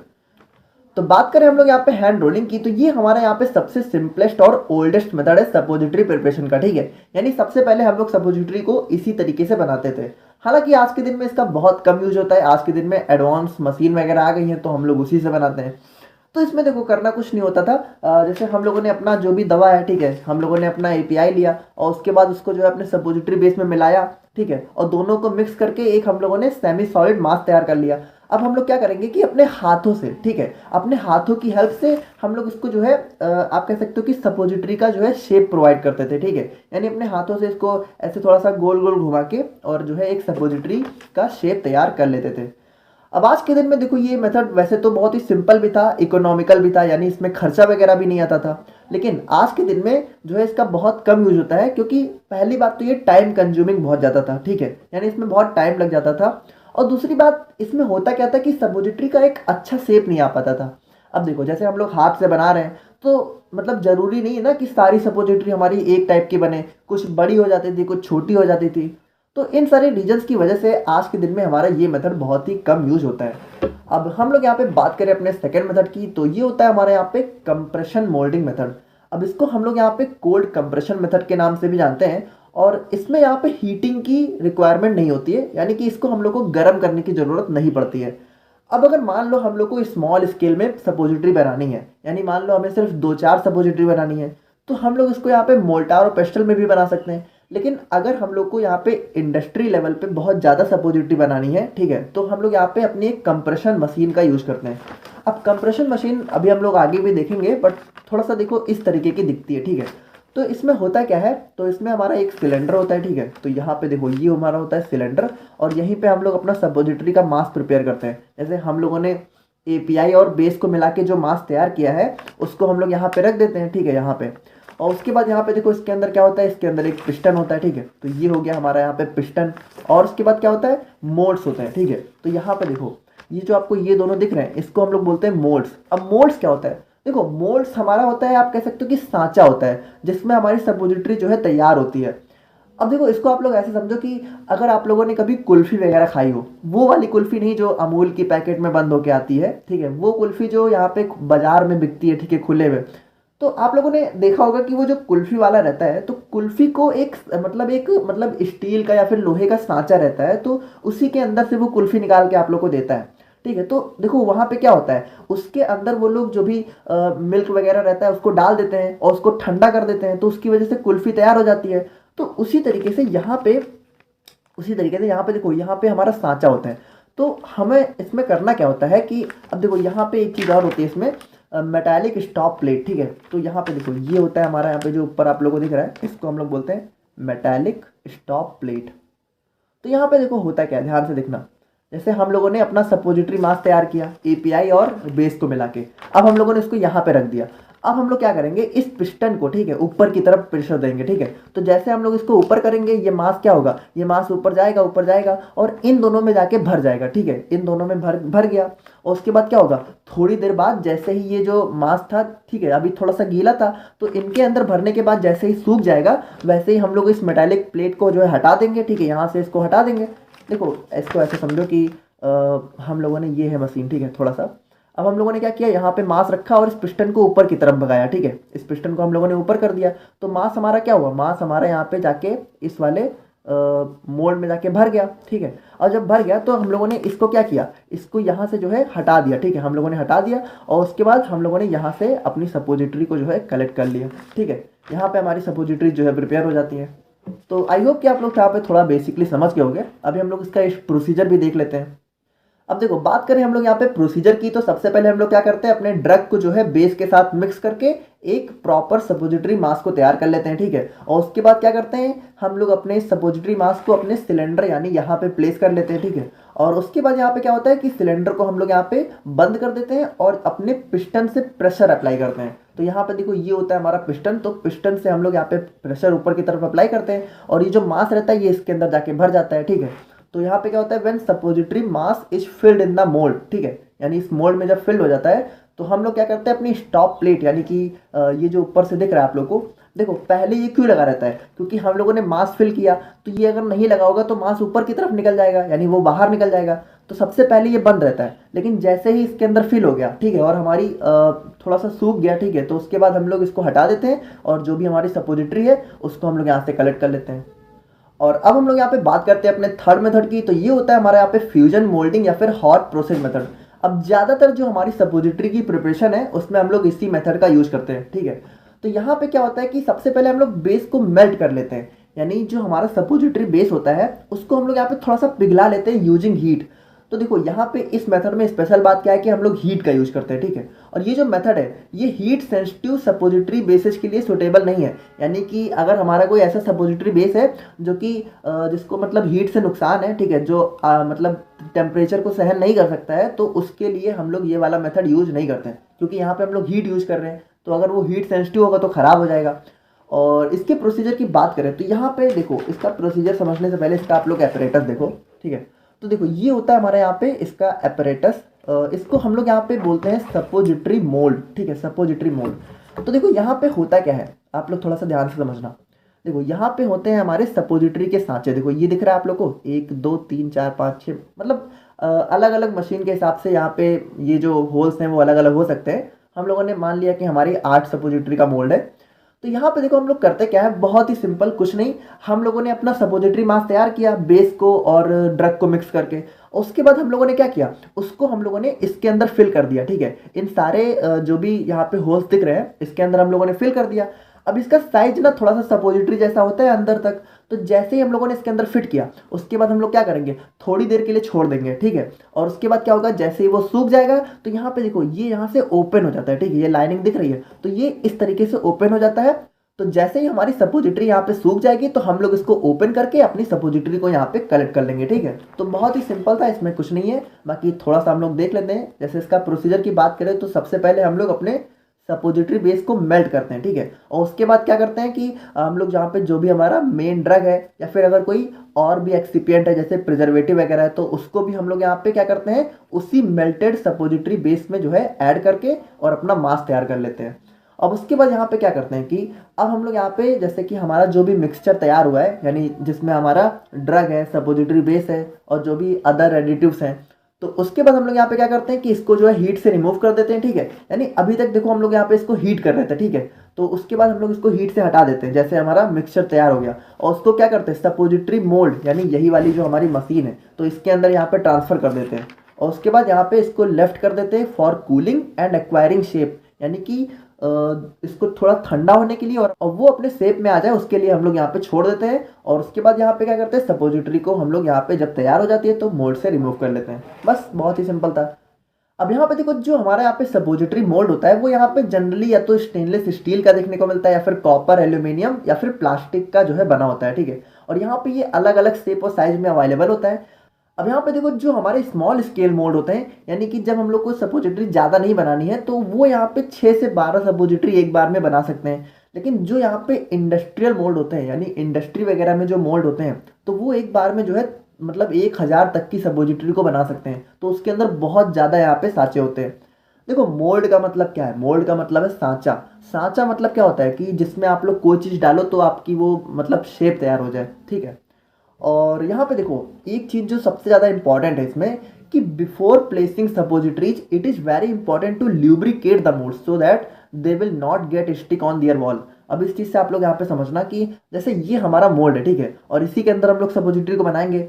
तो बात करें हम लोग यहाँ पे हैंड रोलिंग की, तो ये हमारे यहाँ पे सबसे सिंपलेस्ट और ओल्डेस्ट मेथड है सपोजिटरी प्रिपरेशन का, ठीक है। यानी सबसे पहले हम लोग सपोजिटरी को इसी तरीके से बनाते थे। हालांकि आज के दिन में इसका बहुत कम यूज होता है, आज के दिन में एडवांस मशीन वगैरह आ गई हैं तो हम लोग उसी से बनाते हैं। तो इसमें देखो करना कुछ नहीं होता था, जैसे हम लोगों ने अपना जो भी दवा है, ठीक है, हम लोगों ने अपना एपीआई लिया और उसके बाद उसको जो है अपने सपोजिटरी बेस में मिलाया, ठीक है, और दोनों को मिक्स करके एक हम लोगों ने सेमी सॉलिड मास तैयार कर लिया। अब हम लोग क्या करेंगे कि अपने हाथों से, ठीक है, अपने हाथों की हेल्प से हम लोग इसको जो है आप कह सकते हो कि सपोजिटरी का जो है शेप प्रोवाइड करते थे, ठीक है। यानी अपने हाथों से इसको ऐसे थोड़ा सा गोल गोल घुमा के और जो है एक सपोजिटरी का शेप तैयार कर लेते थे। अब आज के दिन में देखो ये मेथड वैसे तो बहुत ही सिंपल भी था, इकोनॉमिकल भी था, यानी इसमें खर्चा वगैरह भी नहीं आता था, लेकिन आज के दिन में जो है इसका बहुत कम यूज होता है क्योंकि पहली बात तो ये टाइम कंज्यूमिंग बहुत ज़्यादा था, ठीक है, यानी इसमें बहुत टाइम लग जाता था। और दूसरी बात इसमें होता क्या था कि सपोजिटरी का एक अच्छा शेप नहीं आ पाता था। अब देखो जैसे हम लोग हाथ से बना रहे हैं तो मतलब ज़रूरी नहीं है ना कि सारी सपोजिटरी हमारी एक टाइप की बने, कुछ बड़ी हो जाती थी, कुछ छोटी हो जाती थी। तो इन सारे रीजंस की वजह से आज के दिन में हमारा ये मेथड बहुत ही कम यूज होता है। अब हम लोग यहाँ पे बात करें अपने सेकेंड मेथड की, तो ये होता है हमारे यहाँ पे कंप्रेशन मोल्डिंग मेथड। अब इसको हम लोग यहाँ पे कोल्ड कंप्रेशन मेथड के नाम से भी जानते हैं और इसमें यहाँ पे हीटिंग की रिक्वायरमेंट नहीं होती है, यानी कि इसको हम लोग को गर्म करने की ज़रूरत नहीं पड़ती है। अब अगर मान लो हम लोग को स्मॉल स्केल में सपोजिटरी बनानी है, यानी मान लो हमें सिर्फ 2-4 सपोजिटरी बनानी है, तो हम लोग इसको यहाँ पे मोल्टार और पेस्टल में भी बना सकते हैं। लेकिन अगर हम लोग को यहाँ पे इंडस्ट्री लेवल पे बहुत ज़्यादा सपोजिटरी बनानी है, ठीक है, तो हम लोग यहाँ पे अपनी एक कंप्रेशन मशीन का यूज़ करते हैं। अब कंप्रेशन मशीन अभी हम लोग आगे भी देखेंगे, बट थोड़ा सा देखो इस तरीके की दिखती है, ठीक है। तो इसमें होता क्या है, तो इसमें हमारा एक सिलेंडर होता है, ठीक है, तो यहाँ पे देखो ये हमारा होता है सिलेंडर और यहीं पे हम लोग अपना सपोजिटरी का मास प्रिपेयर करते हैं। जैसे हम लोगों ने एपीआई और बेस को मिला के जो मास तैयार किया है उसको हम लोग यहाँ पे रख देते हैं, ठीक है, यहाँ पे। और उसके बाद यहाँ पे देखो इसके अंदर क्या होता है, इसके अंदर एक पिस्टन होता है, ठीक है, तो ये हो गया हमारा यहाँ पे पिस्टन। और उसके बाद क्या होता है, मोल्ड्स होते हैं, ठीक है। तो यहाँ पे देखो ये जो आपको ये दोनों दिख रहे हैं इसको हम लोग बोलते हैं मोल्ड्स। अब मोल्ड्स क्या होता है, देखो मोल्ड्स हमारा होता है, आप कह सकते हो कि सांचा होता है जिसमें हमारी सपोजिटरी जो है तैयार होती है। अब देखो इसको आप लोग ऐसे समझो कि अगर आप लोगों ने कभी कुल्फ़ी वगैरह खाई हो, वो वाली कुल्फ़ी नहीं जो अमूल की पैकेट में बंद होके आती है, ठीक है, वो कुल्फ़ी जो यहाँ पे बाजार में बिकती है, ठीक है, खुले में। तो आप लोगों ने देखा होगा कि वो जो कुल्फ़ी वाला रहता है तो कुल्फ़ी को एक मतलब स्टील का या फिर लोहे का सांचा रहता है, तो उसी के अंदर से वो कुल्फ़ी निकाल के आप लोग को देता है, ठीक है। तो देखो वहाँ पे क्या होता है, उसके अंदर वो लोग जो भी मिल्क वगैरह रहता है उसको डाल देते हैं और उसको ठंडा कर देते हैं, तो उसकी वजह से कुल्फ़ी तैयार हो जाती है। तो उसी तरीके से यहाँ पे देखो यहाँ पे हमारा सांचा होता है। तो हमें इसमें करना क्या होता है कि अब देखो यहाँ पे एक चीज़ और होती है इसमें, मेटालिक स्टॉप प्लेट, ठीक है। तो यहाँ पे देखो ये होता है हमारा, यहाँ पे जो ऊपर आप लोगों को दिख रहा है इसको हम लोग बोलते हैं मेटालिक स्टॉप प्लेट। तो यहाँ पे देखो होता क्या है, ध्यान से देखना। जैसे हम लोगों ने अपना सपोजिटरी मास तैयार किया एपीआई और बेस को मिला के, अब हम लोगों ने इसको यहाँ पे रख दिया। अब हम लोग क्या करेंगे, इस पिस्टन को, ठीक है, ऊपर की तरफ प्रेशर देंगे, ठीक है। तो जैसे हम लोग इसको ऊपर करेंगे ये मास क्या होगा, ये मास ऊपर जाएगा और इन दोनों में जाके भर जाएगा, ठीक है, इन दोनों में भर गया। और उसके बाद क्या होगा, थोड़ी देर बाद जैसे ही ये जो मास था, ठीक है, अभी थोड़ा सा गीला था, तो इनके अंदर भरने के बाद जैसे ही सूख जाएगा वैसे ही हम लोग इस मेटालिक प्लेट को जो है हटा देंगे, ठीक है, यहाँ से इसको हटा देंगे। देखो इसको ऐसे समझो कि हम लोगों ने, ये है मशीन, ठीक है, थोड़ा सा। अब हम लोगों ने क्या किया, यहाँ पे मास रखा और इस पिस्टन को ऊपर की तरफ भगाया, ठीक है, इस पिस्टन को हम लोगों ने ऊपर कर दिया। तो मास हमारा क्या हुआ, मास हमारा यहाँ पे जाके इस वाले मोल्ड में जाके भर गया, ठीक है। और जब भर गया तो हम लोगों ने इसको क्या किया, इसको यहाँ से जो है हटा दिया, ठीक है, हम लोगों ने हटा दिया। और उसके बाद हम लोगों ने यहाँ से अपनी सपोजिटरी को जो है कलेक्ट कर लिया, ठीक है। यहाँ पे हमारी सपोजिटरी जो है प्रिपेयर हो जाती है। तो आई होप कि आप लोग यहाँ पे थोड़ा बेसिकली समझ गए होंगे। अभी हम लोग इसका प्रोसीजर भी देख लेते हैं। अब देखो बात करें हम लोग यहाँ पे प्रोसीजर की, तो सबसे पहले हम लोग क्या करते हैं, अपने ड्रग को जो है बेस के साथ मिक्स करके एक प्रॉपर सपोजिटरी मास को तैयार कर लेते हैं, ठीक है। और उसके बाद क्या करते हैं, हम लोग अपने सपोजिटरी मास को अपने सिलेंडर यानी यहाँ पे प्लेस कर लेते हैं, ठीक है। और उसके बाद यहाँ पे क्या होता है कि सिलेंडर को हम लोग यहाँ पे बंद कर देते हैं और अपने पिस्टन से प्रेशर अप्लाई करते हैं। तो यहाँ पे देखो ये होता है हमारा पिस्टन, तो पिस्टन से हम लोग यहाँ पे प्रेशर ऊपर की तरफ अप्लाई करते हैं और ये जो मास रहता है ये इसके अंदर जाके भर जाता है, ठीक है। तो यहाँ पे क्या होता है, when suppository mass is filled in the mould, ठीक है, यानी इस मोल्ड में जब फिल्ड हो जाता है तो हम लोग क्या करते हैं, अपनी स्टॉप प्लेट यानी कि ये जो ऊपर से दिख रहा है आप लोग को, देखो पहले ये क्यों लगा रहता है, क्योंकि हम लोगों ने मास फिल किया, तो ये अगर नहीं लगा होगा तो मास ऊपर की तरफ निकल जाएगा यानी वो बाहर निकल जाएगा। तो सबसे पहले ये बंद रहता है, लेकिन जैसे ही इसके अंदर फिल हो गया, ठीक है, और हमारी थोड़ा सा सूख गया, ठीक है, तो उसके बाद हम लोग इसको हटा देते हैं और जो भी हमारी सपोजिटरी है उसको हम लोग यहाँ से कलेक्ट कर लेते हैं। और अब हम लोग यहाँ पे बात करते हैं अपने थर्ड मेथड की, तो ये होता है हमारे यहाँ पे फ्यूजन मोल्डिंग या फिर हॉट प्रोसेस मेथड। अब ज़्यादातर जो हमारी सपोजिटरी की प्रिपरेशन है उसमें हम लोग इसी मेथड का यूज करते हैं, ठीक है। तो यहाँ पे क्या होता है कि सबसे पहले हम लोग बेस को मेल्ट कर लेते हैं, यानी जो हमारा सपोजिटरी बेस होता है उसको हम लोग यहाँ पे थोड़ा सा पिघला लेते हैं यूजिंग हीट। तो देखो यहाँ पे इस मेथड में स्पेशल बात क्या है कि हम लोग हीट का यूज करते हैं, ठीक है। और ये जो मेथड है ये हीट सेंसिटिव सपोजिटरी बेसिस के लिए सुटेबल नहीं है, यानी कि अगर हमारा कोई ऐसा सपोजिटरी बेस है जो कि जिसको मतलब हीट से नुकसान है, ठीक है, जो मतलब टेम्परेचर को सहन नहीं कर सकता है, तो उसके लिए हम लोग ये वाला मेथड यूज नहीं करते हैं, क्योंकि यहाँ पे हम लोग हीट यूज कर रहे हैं, तो अगर वो हीट सेंसिटिव होगा तो ख़राब हो जाएगा। और इसके प्रोसीजर की बात करें तो यहाँ पे देखो इसका प्रोसीजर समझने से पहले इसका आप लोग एपरेटस देखो, ठीक है। तो देखो ये होता है हमारे यहाँ पे इसका एपरेटस, इसको हम लोग यहाँ पे बोलते हैं सपोजिटरी मोल्ड, ठीक है, सपोजिटरी मोल्ड। तो देखो यहाँ पे होता क्या है, आप लोग थोड़ा सा ध्यान से समझना। देखो यहाँ पे होते हैं हमारे सपोजिटरी के सांचे, देखो ये दिख रहा है आप लोग को, 1 2 3 4 5 6, मतलब अलग अलग मशीन के हिसाब से यहाँ पे ये जो होल्स हैं वो अलग अलग हो सकते हैं। हम लोगों ने मान लिया कि हमारी 8 सपोजिटरी का मोल्ड है। तो यहाँ पे देखो हम लोग करते क्या है, बहुत ही सिंपल, कुछ नहीं, हम लोगों ने अपना सपोजिटरी मास तैयार किया बेस को और ड्रग को मिक्स करके। उसके बाद हम लोगों ने क्या किया, उसको हम लोगों ने इसके अंदर फिल कर दिया, ठीक है। इन सारे जो भी यहाँ पे होल्स दिख रहे हैं इसके अंदर हम लोगों ने फिल कर दिया। अब इसका साइज ना थोड़ा सा सपोजिटरी जैसा होता है अंदर तक, तो जैसे ही हम लोगों ने इसके अंदर फिट किया उसके बाद हम लोग क्या करेंगे, थोड़ी देर के लिए छोड़ देंगे, ठीक है। और उसके बाद क्या होगा, जैसे ही वो सूख जाएगा तो यहाँ पे देखो ये यहाँ से ओपन हो जाता है, ठीक है, ये लाइनिंग दिख रही है, तो ये इस तरीके से ओपन हो जाता है। तो जैसे ही हमारी सपोजिटरी यहाँ पे सूख जाएगी तो हम लोग इसको ओपन करके अपनी सपोजिटरी को यहाँ पे कलेक्ट कर लेंगे, ठीक है। तो बहुत ही सिंपल था, इसमें कुछ नहीं है। बाकी थोड़ा सा हम लोग देख लेते हैं, जैसे इसका प्रोसीजर की बात करें तो सबसे पहले हम लोग अपने सपोजिटरी बेस को मेल्ट करते हैं, ठीक है। और उसके बाद क्या करते हैं कि हम लोग जहाँ पे जो भी हमारा मेन ड्रग है या फिर अगर कोई और भी एक्सिपिएंट है जैसे प्रिजर्वेटिव वगैरह है, तो उसको भी हम लोग यहाँ पे क्या करते हैं, उसी मेल्टेड सपोजिटरी बेस में जो है ऐड करके और अपना मास तैयार कर लेते हैं। अब उसके बाद यहाँ पे क्या करते हैं कि अब हम लोग यहाँ पे जैसे कि हमारा जो भी मिक्सचर तैयार हुआ है, यानी जिसमें हमारा ड्रग है, सपोजिटरी बेस है और जो भी अदर एडिटिव्स हैं, तो उसके बाद हम लोग यहाँ पे क्या करते हैं कि इसको जो है हीट से रिमूव कर देते हैं, ठीक है। यानी अभी तक देखो हम लोग यहाँ पे इसको हीट कर रहे थे, ठीक है, तो उसके बाद हम लोग इसको हीट से हटा देते हैं, जैसे हमारा मिक्सचर तैयार हो गया, और उसको क्या करते हैं, सपोजिटरी मोल्ड यानी यही वाली जो हमारी मशीन है, तो इसके अंदर यहाँ पे ट्रांसफर कर देते हैं। और उसके बाद यहाँ पे इसको लेफ्ट कर देते हैं for cooling and acquiring shape, यानी कि इसको थोड़ा ठंडा होने के लिए और वो अपने शेप में आ जाए उसके लिए हम लोग यहाँ पे छोड़ देते हैं। और उसके बाद यहाँ पे क्या करते हैं, सपोजिटरी को हम लोग यहाँ पे जब तैयार हो जाती है तो मोल्ड से रिमूव कर लेते हैं। बस बहुत ही सिंपल था। अब यहाँ पे देखो जो हमारा यहाँ पे सपोजिटरी मोल्ड होता है वो यहाँ पे जनरली या तो स्टेनलेस स्टील का देखने को मिलता है या फिर कॉपर, एल्यूमिनियम या फिर प्लास्टिक का जो है बना होता है, ठीक है। और यहाँ पे ये अलग अलग शेप और साइज में अवेलेबल होता है। अब यहाँ पे देखो जो हमारे स्मॉल स्केल मोल्ड होते हैं, यानी कि जब हम लोग को सपोजिटरी ज़्यादा नहीं बनानी है तो वो यहाँ पे 6 से 12 सपोजिटरी एक बार में बना सकते हैं। लेकिन जो यहाँ पे इंडस्ट्रियल मोल्ड होते हैं, यानी इंडस्ट्री वगैरह में जो मोल्ड होते हैं, तो वो एक बार में जो है मतलब 1000 तक की सपोजिटरी को बना सकते हैं। तो उसके अंदर बहुत ज़्यादा यहाँ पे सांचे होते हैं। देखो मोल्ड का मतलब क्या है, मोल्ड का मतलब है सांचा। सांचा मतलब क्या होता है कि जिसमें आप लोग कोई चीज़ डालो तो आपकी वो मतलब शेप तैयार हो जाए, ठीक है। और यहाँ पे देखो एक चीज़ जो सबसे ज़्यादा इंपॉर्टेंट है इसमें कि before placing suppositories it is very important to lubricate the mould so that they will not get stick on their wall. अब इस चीज़ से आप लोग यहाँ पे समझना कि जैसे ये हमारा मोल्ड है, ठीक है, और इसी के अंदर हम लोग सपोजिटरी को बनाएंगे।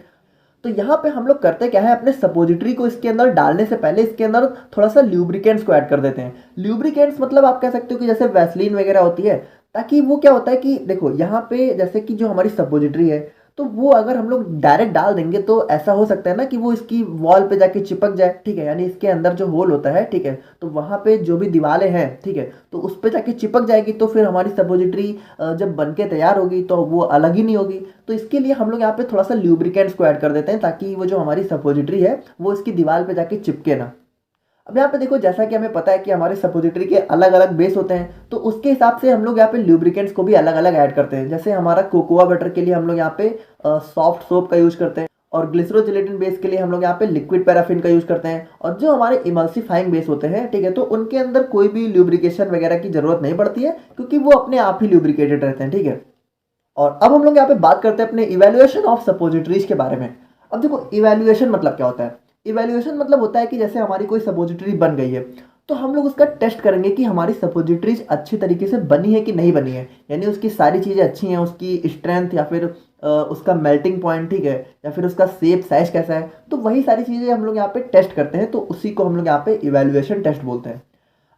तो यहाँ पे हम लोग करते क्या है, अपने सपोजिटरी को इसके अंदर डालने से पहले इसके अंदर थोड़ा सा ल्यूब्रिकेंट्स को ऐड कर देते हैं। ल्यूब्रिकेंट्स मतलब आप कह सकते हो कि जैसे वैसलीन वगैरह होती है, ताकि वो क्या होता है कि देखो यहाँ पे जैसे कि जो हमारी सपोजिटरी है तो वो अगर हम लोग डायरेक्ट डाल देंगे तो ऐसा हो सकता है ना कि वो इसकी वॉल पे जाके चिपक जाए, ठीक है, यानी इसके अंदर जो होल होता है, ठीक है, तो वहाँ पे जो भी दीवारें हैं, ठीक है, तो उस पे जाके चिपक जाएगी, तो फिर हमारी सपोजिटरी जब बन के तैयार होगी तो वो अलग ही नहीं होगी। तो इसके लिए हम लोग यहाँ पे थोड़ा सा ल्यूब्रिकेंट्स को ऐड कर देते हैं ताकि वो जो हमारी सपोजिटरी है वो इसकी दीवार पे जाके चिपके ना। अब यहाँ पे देखो, जैसा कि हमें पता है कि हमारे सपोजिटरी के अलग अलग बेस होते हैं, तो उसके हिसाब से हम लोग यहाँ पे ल्यूब्रिकेंट्स को भी अलग अलग ऐड करते हैं। जैसे हमारा कोकोआ बटर के लिए हम लोग यहाँ पे सॉफ्ट सोप का यूज करते हैं, और ग्लिसरोजिलेटिन बेस के लिए हम लोग यहाँ पे लिक्विड पैराफिन का यूज करते हैं। और जो हमारे इमल्सिफाइंग बेस होते हैं, ठीक है, तो उनके अंदर कोई भी ल्यूब्रिकेशन वगैरह की जरूरत नहीं पड़ती है, क्योंकि वो अपने आप ही ल्यूब्रिकेटेड रहते हैं, ठीक है। और अब हम लोग यहाँ पे बात करते हैं अपने इवेल्युएशन ऑफ सपोजिटरीज के बारे में। अब देखो, इवेल्युएशन मतलब क्या होता है? इवेल्युएशन मतलब होता है कि जैसे हमारी कोई सपोजिटरी बन गई है, तो हम लोग उसका टेस्ट करेंगे कि हमारी सपोजिटरीज अच्छी तरीके से बनी है कि नहीं बनी है, यानी उसकी सारी चीज़ें अच्छी हैं, उसकी स्ट्रेंथ या फिर उसका मेल्टिंग पॉइंट, ठीक है, या फिर उसका शेप साइज कैसा है, तो वही सारी चीज़ें हम लोग यहाँ पे टेस्ट करते हैं, तो उसी को हम लोग यहाँ पे इवेल्युएशन टेस्ट बोलते हैं।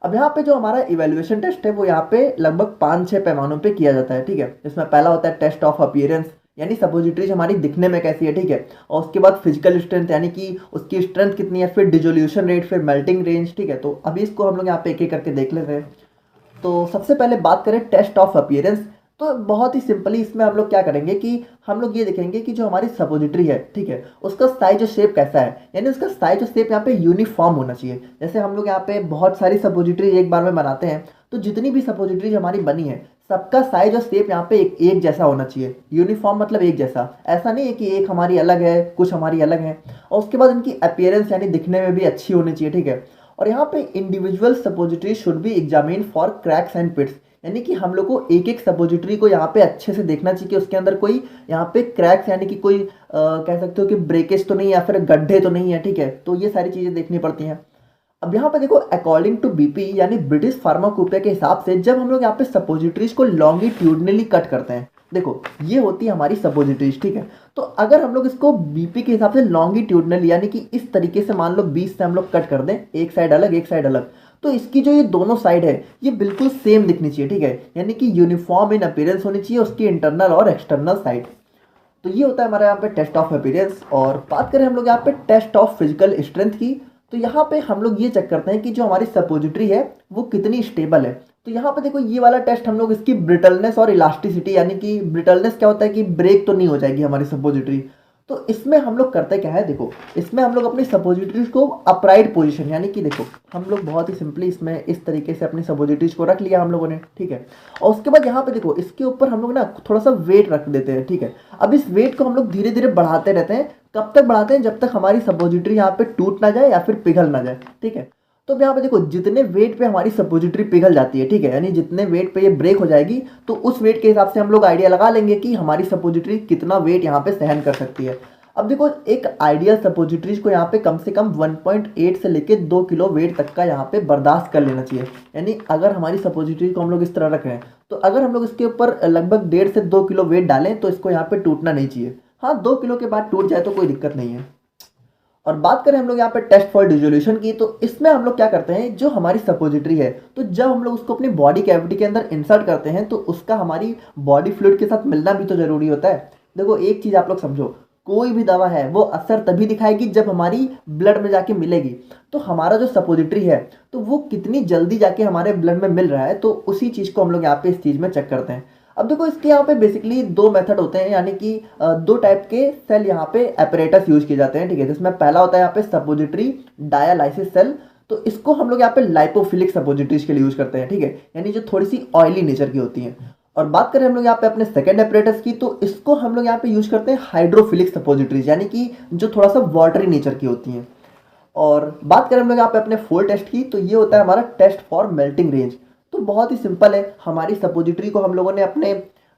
अब यहाँ पे जो हमारा इवेल्युएशन टेस्ट है वो यहाँ पे लगभग 5-6 पैमानों पे किया जाता है, ठीक है। इसमें पहला होता है टेस्ट ऑफ अपीयरेंस, यानी सपोजिटरीज हमारी दिखने में कैसी है, ठीक है। और उसके बाद फिजिकल स्ट्रेंथ, यानी कि उसकी स्ट्रेंथ कितनी है, फिर डिजोल्यूशन रेट, फिर मेल्टिंग रेंज, ठीक है। तो अभी इसको हम लोग यहाँ पे एक एक करके देख लेते हैं। तो सबसे पहले बात करें टेस्ट ऑफ अपीयरेंस, तो बहुत ही सिंपली इसमें हम लोग क्या करेंगे कि हम लोग ये देखेंगे कि जो हमारी सपोजिटरी है, ठीक है, उसका साइज और शेप कैसा है, यानी उसका साइज और शेप यहाँ पे यूनिफॉर्म होना चाहिए। जैसे हम लोग यहाँ पे बहुत सारी सपोजिटरी एक बार में बनाते हैं, तो जितनी भी सपोजिटरी हमारी बनी है सबका साइज और शेप यहाँ पे एक जैसा होना चाहिए। यूनिफॉर्म मतलब एक जैसा, ऐसा नहीं है कि एक हमारी अलग है कुछ हमारी अलग है। और उसके बाद इनकी अपीयरेंस यानी दिखने में भी अच्छी होनी चाहिए, ठीक है। और यहाँ पे individual suppository should be examine for cracks and pits, यानी कि हम लोग को एक एक सपोजिटरी को यहाँ पे अच्छे से देखना चाहिए कि उसके अंदर कोई यहाँ पे क्रैक्स यानी कि कोई कह सकते हो कि ब्रेकेज तो नहीं या फिर गड्ढे तो नहीं है, ठीक है। तो ये सारी चीज़ें देखनी पड़ती हैं। अब यहाँ पे देखो, अकॉर्डिंग टू बीपी यानी ब्रिटिश फार्माकोपिया के हिसाब से जब हम लोग यहाँ पे सपोजिटरीज को लॉन्गिट्यूडनली कट करते हैं, देखो ये होती है हमारी सपोजिटरीज, ठीक है। तो अगर हम लोग इसको बीपी के हिसाब से लॉन्गिट्यूडनली यानी कि इस तरीके से मान लो 20 से हम लोग कट कर दें, एक साइड अलग एक साइड अलग, तो इसकी जो ये दोनों साइड है ये बिल्कुल सेम दिखनी चाहिए, ठीक है, यानी कि यूनिफॉर्म इन अपीयरेंस होनी चाहिए उसकी इंटरनल और एक्सटर्नल साइड। तो ये होता है हमारे यहाँ पे टेस्ट ऑफ अपीयरेंस। और बात करें हम लोग यहाँ पे टेस्ट ऑफ फिजिकल स्ट्रेंथ की, तो यहाँ पे हम लोग ये चेक करते हैं कि जो हमारी सपोजिटरी है वो कितनी स्टेबल है। तो यहाँ पे देखो, ये वाला टेस्ट हम लोग इसकी ब्रिटलनेस और इलास्टिसिटी, यानी कि ब्रिटलनेस क्या होता है कि ब्रेक तो नहीं हो जाएगी हमारी सपोजिटरी, तो इसमें हम लोग करते क्या है, देखो इसमें हम लोग अपनी सपोजिटरीज को अपराइट पोजीशन, यानी कि देखो हम लोग बहुत ही सिंपली इसमें इस तरीके से अपनी सपोजिटरीज को रख लिया हम लोगों ने, ठीक है। और उसके बाद यहाँ पे देखो इसके ऊपर हम लोग ना थोड़ा सा वेट रख देते हैं, ठीक है। अब इस वेट को हम लोग धीरे धीरे बढ़ाते रहते हैं, कब तक बढ़ाते हैं, जब तक हमारी सपोजिटरी यहाँ पे टूट ना जाए या फिर पिघल ना जाए, ठीक है। तो अब यहाँ पे देखो, जितने वेट पे हमारी सपोजिटरी पिघल जाती है, ठीक है, यानी जितने वेट पे ये ब्रेक हो जाएगी, तो उस वेट के हिसाब से हम लोग आइडिया लगा लेंगे कि हमारी सपोजिटरी कितना वेट यहाँ पे सहन कर सकती है। अब देखो, एक आइडियल सपोजिटरीज को यहाँ पे कम से कम 1.8 से लेके 2 किलो वेट तक का यहाँ पे बर्दाश्त कर लेना चाहिए। यानी अगर हमारी सपोजिटरी को हम लोग इस तरह रख रहे हैं, तो अगर हम लोग इसके ऊपर लगभग 1.5 से 2 किलो वेट डालें तो इसको यहाँ पे टूटना नहीं चाहिए। हाँ, 2 किलो के बाद टूट जाए तो कोई दिक्कत नहीं है। और बात करें हम लोग यहाँ पे टेस्ट फॉर डिजोल्यूशन की, तो इसमें हम लोग क्या करते हैं, जो हमारी सपोजिटरी है, तो जब हम लोग उसको अपनी बॉडी कैविटी के अंदर इंसर्ट करते हैं तो उसका हमारी बॉडी फ्लूइड के साथ मिलना भी तो जरूरी होता है। देखो एक चीज़ आप लोग समझो, कोई भी दवा है वो असर तभी दिखाएगी जब हमारी ब्लड में जाके मिलेगी। तो हमारा जो सपोजिटरी है तो वो कितनी जल्दी जाके हमारे ब्लड में मिल रहा है, तो उसी चीज़ को हम लोग यहाँ पे इस चीज़ में चेक करते हैं। अब देखो, इसके यहाँ पे बेसिकली 2 मेथड होते हैं, यानी कि 2 टाइप के सेल यहाँ पे एपरेटस यूज किए जाते हैं, ठीक है। जिसमें पहला होता है यहाँ पे सपोजिटरी डायालाइसिस सेल, तो इसको हम लोग यहाँ पे लाइपोफिलिक सपोजिटरीज के लिए यूज करते हैं, ठीक है, यानी जो थोड़ी सी ऑयली नेचर की होती हैं। और बात करें हम लोग यहाँ पे अपने सेकेंड एपरेटस की, तो इसको हम लोग यहाँ पे यूज करते हैं हाइड्रोफिलिक सपोजिटरीज, यानी कि जो थोड़ा सा वाटरी नेचर की होती हैं। और बात करें हम लोग यहाँ पे अपने फोर्थ टेस्ट की, तो ये होता है हमारा टेस्ट फॉर मेल्टिंग रेंज। तो बहुत ही सिंपल है, हमारी सपोजिटरी को हम लोगों ने अपने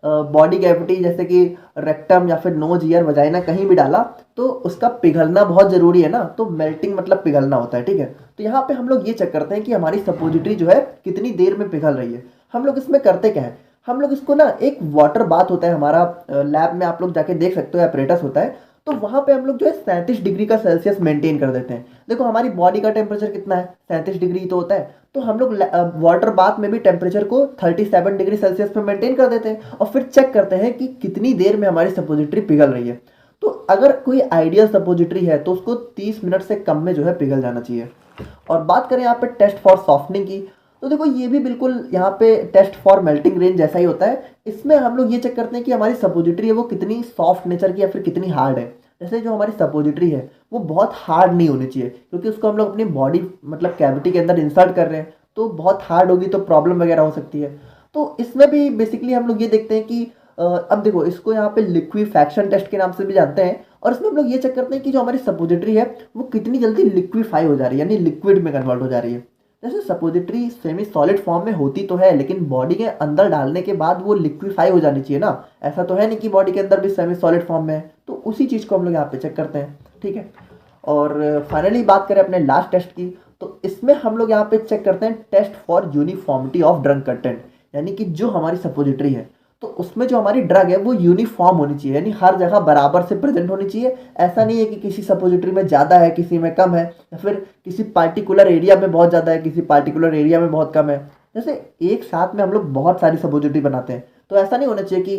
बॉडी कैविटी जैसे कि रेक्टम या फिर नोज ईयर वजाइना कहीं भी डाला, तो उसका पिघलना बहुत ज़रूरी है ना, तो मेल्टिंग मतलब पिघलना होता है, ठीक है। तो यहाँ पे हम लोग ये चेक करते हैं कि हमारी सपोजिटरी जो है कितनी देर में पिघल रही है। हम लोग इसमें करते क्या है, हम लोग इसको ना एक वाटर बाथ होता है हमारा लैब में, आप लोग जाके देख सकते हो, एपरेटस होता है, तो वहाँ पे हम लोग जो है 37 डिग्री का सेल्सियस मेंटेन कर देते हैं। देखो हमारी बॉडी का टेम्परेचर कितना है, 37 डिग्री तो होता है, तो हम लोग वाटर बाथ में भी टेम्परेचर को 37 डिग्री सेल्सियस पे मेंटेन कर देते हैं और फिर चेक करते हैं कि कितनी देर में हमारी सपोजिटरी पिघल रही है। तो अगर कोई आइडियल सपोजिटरी है तो उसको 30 मिनट से कम में जो है पिघल जाना चाहिए। और बात करें यहाँ पे टेस्ट फॉर सॉफ्टनिंग की, तो देखो ये भी बिल्कुल यहाँ पे टेस्ट फॉर मेल्टिंग रेंज जैसा ही होता है। इसमें हम लोग ये चेक करते हैं कि हमारी सपोजिटरी है वो कितनी सॉफ्ट नेचर की या फिर कितनी हार्ड है। जैसे जो हमारी सपोजिटरी है वो बहुत हार्ड नहीं होनी चाहिए, क्योंकि उसको हम लोग अपनी बॉडी मतलब कैविटी के अंदर इंसर्ट कर रहे हैं, तो बहुत हार्ड होगी तो प्रॉब्लम वगैरह हो सकती है। तो इसमें भी बेसिकली हम लोग ये देखते हैं कि अब देखो इसको यहाँ पे लिक्विफैक्शन टेस्ट के नाम से भी जानते हैं, और इसमें हम लोग ये चेक करते हैं कि जो हमारी सपोजिटरी है वो कितनी जल्दी लिक्विफाई हो जा रही है, यानी लिक्विड में कन्वर्ट हो जा रही है। जैसे सपोजिटरी सेमी सॉलिड फॉर्म में होती तो है, लेकिन बॉडी के अंदर डालने के बाद वो लिक्विफाई हो जानी चाहिए ना। ऐसा तो है नहीं कि बॉडी के अंदर भी सेमी सॉलिड फॉर्म में है, तो उसी चीज़ को हम लोग यहाँ पे चेक करते हैं, ठीक है। और फाइनली बात करें अपने लास्ट टेस्ट की, तो इसमें हम लोग यहाँ पे चेक करते हैं test for uniformity of drug content, यानी कि जो हमारी सपोजिटरी है तो उसमें जो हमारी ड्रग है वो यूनिफॉर्म होनी चाहिए, यानी हर जगह बराबर से प्रेजेंट होनी चाहिए। ऐसा नहीं है कि किसी सपोजिटरी में ज़्यादा है, किसी में कम है, या फिर किसी पार्टिकुलर एरिया में बहुत ज़्यादा है, किसी पार्टिकुलर एरिया में बहुत कम है। जैसे एक साथ में हम लोग बहुत सारी सपोजिटरी बनाते हैं, तो ऐसा नहीं होना चाहिए कि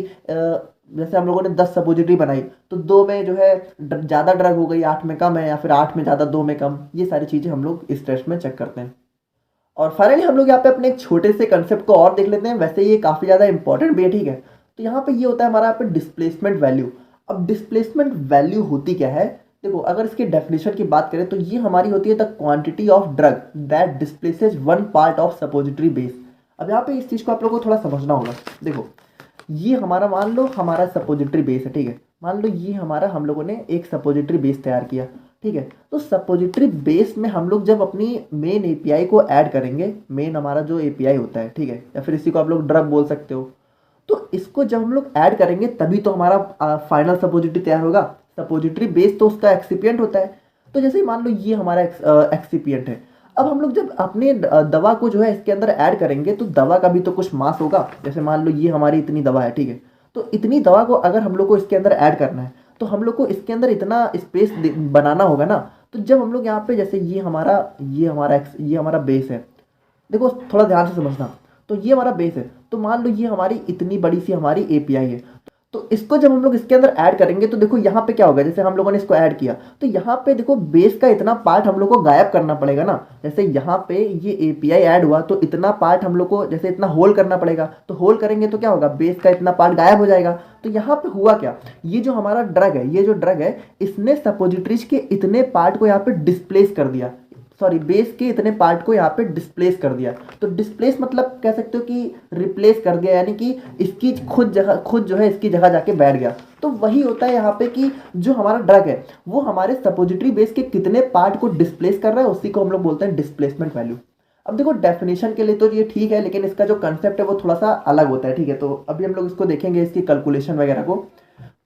जैसे हम लोगों ने 10 सपोजिटरी बनाई तो 2 में जो है ज़्यादा ड्रग हो गई, 8 में कम है, या फिर 8 में ज़्यादा 2 में कम। ये सारी चीज़ें हम लोग इस टेस्ट में चेक करते हैं। और फाइनली हम लोग यहाँ पे अपने एक छोटे से कंसेप्ट को और देख लेते हैं, वैसे ये काफ़ी ज़्यादा इंपॉर्टेंट भी है, ठीक है। तो यहाँ पे ये होता है हमारा यहाँ पे डिस्प्लेसमेंट वैल्यू। अब डिस्प्लेसमेंट वैल्यू होती क्या है, देखो अगर इसके डेफिनेशन की बात करें तो ये हमारी होती है the quantity of drug that displaces one part of suppository base. अब यहाँ पे इस चीज़ को आप लोगों को थोड़ा समझना होगा। देखो ये हमारा मान लो हमारा सपोजिटरी बेस है, ठीक है। मान लो ये हमारा हम लोगों ने एक सपोजिटरी बेस तैयार किया, ठीक है। तो सपोजिटरी बेस में हम लोग जब अपनी मेन एपीआई को ऐड करेंगे, मेन हमारा जो एपीआई होता है, ठीक है, या फिर इसी को आप लोग ड्रग बोल सकते हो, तो इसको जब हम लोग ऐड करेंगे तभी तो हमारा फाइनल सपोजिटरी तैयार होगा। सपोजिटरी बेस तो उसका एक्सिपिएंट होता है। तो जैसे मान लो ये हमारा एक्सिपिएंट है, अब हम लोग जब अपने दवा को जो है इसके अंदर ऐड करेंगे तो दवा का भी तो कुछ मास होगा। जैसे मान लो ये हमारी इतनी दवा है, ठीक है, तो इतनी दवा को अगर हम लोग को इसके अंदर ऐड करना है तो हम लोग को इसके अंदर इतना स्पेस बनाना होगा ना। तो जब हम लोग यहाँ पे जैसे ये हमारा बेस है, देखो थोड़ा ध्यान से समझना, तो ये हमारा बेस है, तो मान लो ये हमारी इतनी बड़ी सी हमारी एपीआई है, तो इसको जब हम लोग इसके अंदर ऐड करेंगे तो देखो यहाँ पे क्या होगा, जैसे हम लोगों ने इसको ऐड किया तो यहाँ पे देखो बेस का इतना पार्ट हम लोग को गायब करना पड़ेगा ना। जैसे यहाँ पे ये एपीआई ऐड हुआ तो इतना पार्ट हम लोग को जैसे इतना होल करना पड़ेगा, तो होल करेंगे तो क्या होगा, बेस का इतना पार्ट गायब हो जाएगा। तो यहाँ पे हुआ क्या, ये जो हमारा ड्रग है, ये जो ड्रग है इसने सपोजिटरीज के इतने पार्ट को यहाँ पे डिस्प्लेस कर दिया, सॉरी बेस के इतने पार्ट को यहाँ पे डिस्प्लेस कर दिया। तो डिस्प्लेस मतलब कह सकते हो कि रिप्लेस कर दिया, यानी कि इसकी खुद जो है इसकी जगह जाके बैठ गया। तो वही होता है यहाँ पे कि जो हमारा ड्रग है वो हमारे सपोजिटरी बेस के कितने पार्ट को डिस्प्लेस कर रहा है, उसी को हम लोग बोलते हैं डिस्प्लेसमेंट वैल्यू। अब देखो डेफिनेशन के लिए तो ये ठीक है, लेकिन इसका जो कंसेप्ट है वो थोड़ा सा अलग होता है, ठीक है। तो अभी हम लोग इसको देखेंगे, इसकी कैलकुलेशन वगैरह को।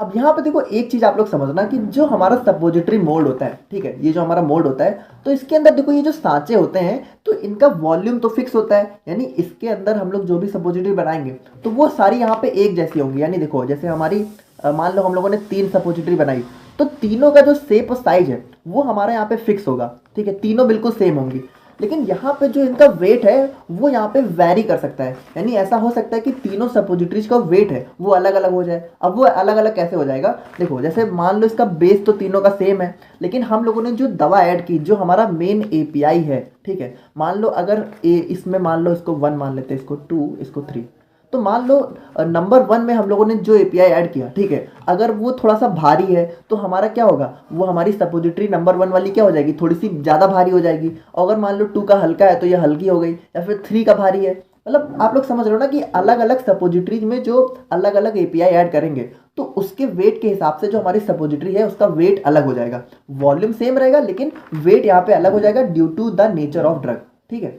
अब यहाँ पे देखो एक चीज आप लोग समझना कि जो हमारा सपोजिटरी मोल्ड होता है, ठीक है, ये जो हमारा मोल्ड होता है, तो इसके अंदर देखो ये जो सांचे होते हैं तो इनका वॉल्यूम तो फिक्स होता है, यानी इसके अंदर हम लोग जो भी सपोजिटरी बनाएंगे तो वो सारी यहाँ पे एक जैसी होंगी। यानी देखो जैसे हमारी मान लो हम लोगों ने 3 सपोजिटरी बनाई, तो तीनों का जो शेप और साइज है वो हमारा यहाँ पे फिक्स होगा, ठीक है, तीनों बिल्कुल सेम होंगी। लेकिन यहाँ पे जो इनका वेट है वो यहाँ पे वैरी कर सकता है, यानी ऐसा हो सकता है कि तीनों सपोजिटरीज का वेट है वो अलग अलग हो जाए। अब वो अलग अलग कैसे हो जाएगा, देखो जैसे मान लो इसका बेस तो तीनों का सेम है, लेकिन हम लोगों ने जो दवा ऐड की, जो हमारा मेन एपीआई है, ठीक है, मान लो अगर इसमें मान लो इसको 1 मान लेते हैं, इसको 2, इसको 3, तो मान लो नंबर 1 में हम लोगों ने जो एपीआई ऐड किया, ठीक है, अगर वो थोड़ा सा भारी है तो हमारा क्या होगा, वो हमारी सपोजिटरी नंबर 1 वाली क्या हो जाएगी, थोड़ी सी ज़्यादा भारी हो जाएगी। अगर मान लो 2 का हल्का है तो ये हल्की हो गई, या फिर 3 का भारी है। मतलब आप लोग समझ रहे हो ना कि अलग अलग सपोजिटरीज में जो अलग अलग एपीआई ऐड करेंगे तो उसके वेट के हिसाब से जो हमारी सपोजिटरी है उसका वेट अलग हो जाएगा। वॉल्यूम सेम रहेगा लेकिन वेट यहाँ पे अलग हो जाएगा due to the nature of drug, ठीक है।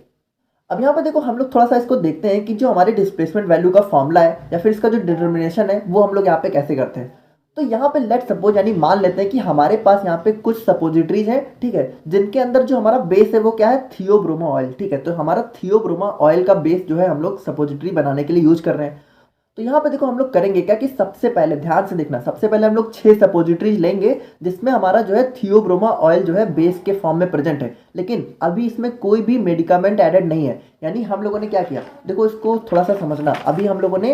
अब यहाँ पे देखो हम लोग थोड़ा सा इसको देखते हैं कि जो हमारे डिस्प्लेसमेंट वैल्यू का फॉर्मूला है या फिर इसका जो डिटर्मिनेशन है वो हम लोग यहाँ पे कैसे करते हैं। तो यहाँ पे लेट सपोज यानी मान लेते हैं कि हमारे पास यहाँ पे कुछ सपोजिटरीज हैं, ठीक है, जिनके अंदर जो हमारा बेस है वो क्या है, थियोब्रोमा ऑयल, ठीक है। तो हमारा थियोब्रोमा ऑयल का बेस जो है हम लोग सपोजिटरी बनाने के लिए यूज कर रहे हैं। तो यहाँ पे देखो हम लोग करेंगे क्या कि सबसे पहले ध्यान से देखना, सबसे पहले हम लोग 6 सपोजिटरीज लेंगे जिसमें हमारा जो है थियोब्रोमा ऑयल जो है बेस के फॉर्म में प्रेजेंट है, लेकिन अभी इसमें कोई भी मेडिकामेंट एडेड नहीं है। यानी हम लोगों ने क्या किया, देखो इसको थोड़ा सा समझना, अभी हम लोगों ने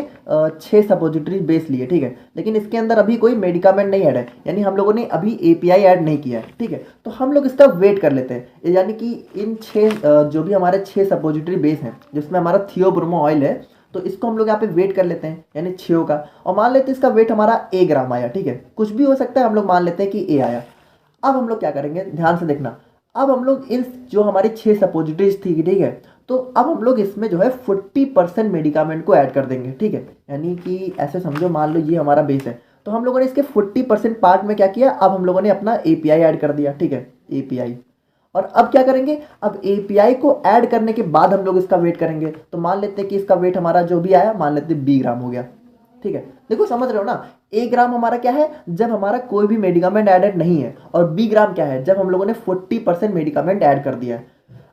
6 सपोजिटरी बेस लिए, ठीक है, लेकिन इसके अंदर अभी कोई मेडिकामेंट नहीं ऐड है, यानी हम लोगों ने अभी एपीआई ऐड नहीं किया है, ठीक है। तो हम लोग इसका वेट कर लेते हैं, यानी कि इन 6 जो भी हमारे 6 सपोजिटरी बेस हैं जिसमें हमारा थियोब्रोमा ऑयल है, तो इसको हम लोग यहाँ पे वेट कर लेते हैं, यानी 6 का, और मान लेते हैं इसका वेट हमारा ए ग्राम आया, ठीक है, कुछ भी हो सकता है, हम लोग मान लेते हैं कि ए आया। अब हम लोग क्या करेंगे, ध्यान से देखना, अब हम लोग इन जो हमारी 6 सपोजिटरीज थी, ठीक है, तो अब हम लोग इसमें जो है 40% मेडिकामेंट को ऐड कर देंगे, ठीक है, यानी कि ऐसे समझो, मान लो ये हमारा बेस है, तो हम लोगों ने इसके 40% पार्ट में क्या किया, अब हम लोगों ने अपना एपीआई ऐड कर दिया, ठीक है, एपीआई। और अब क्या करेंगे, अब एपीआई को ऐड करने के बाद हम लोग इसका वेट करेंगे, तो मान लेते हैं कि इसका वेट हमारा जो भी आया, मान लेते हैं 20 ग्राम हो गया, ठीक है। देखो समझ रहे हो ना, ए ग्राम हमारा क्या है, जब हमारा कोई भी मेडिकामेंट एडेड नहीं है, और बी ग्राम क्या है, जब हम लोगों ने 40% मेडिकामेंट ऐड कर दिया है।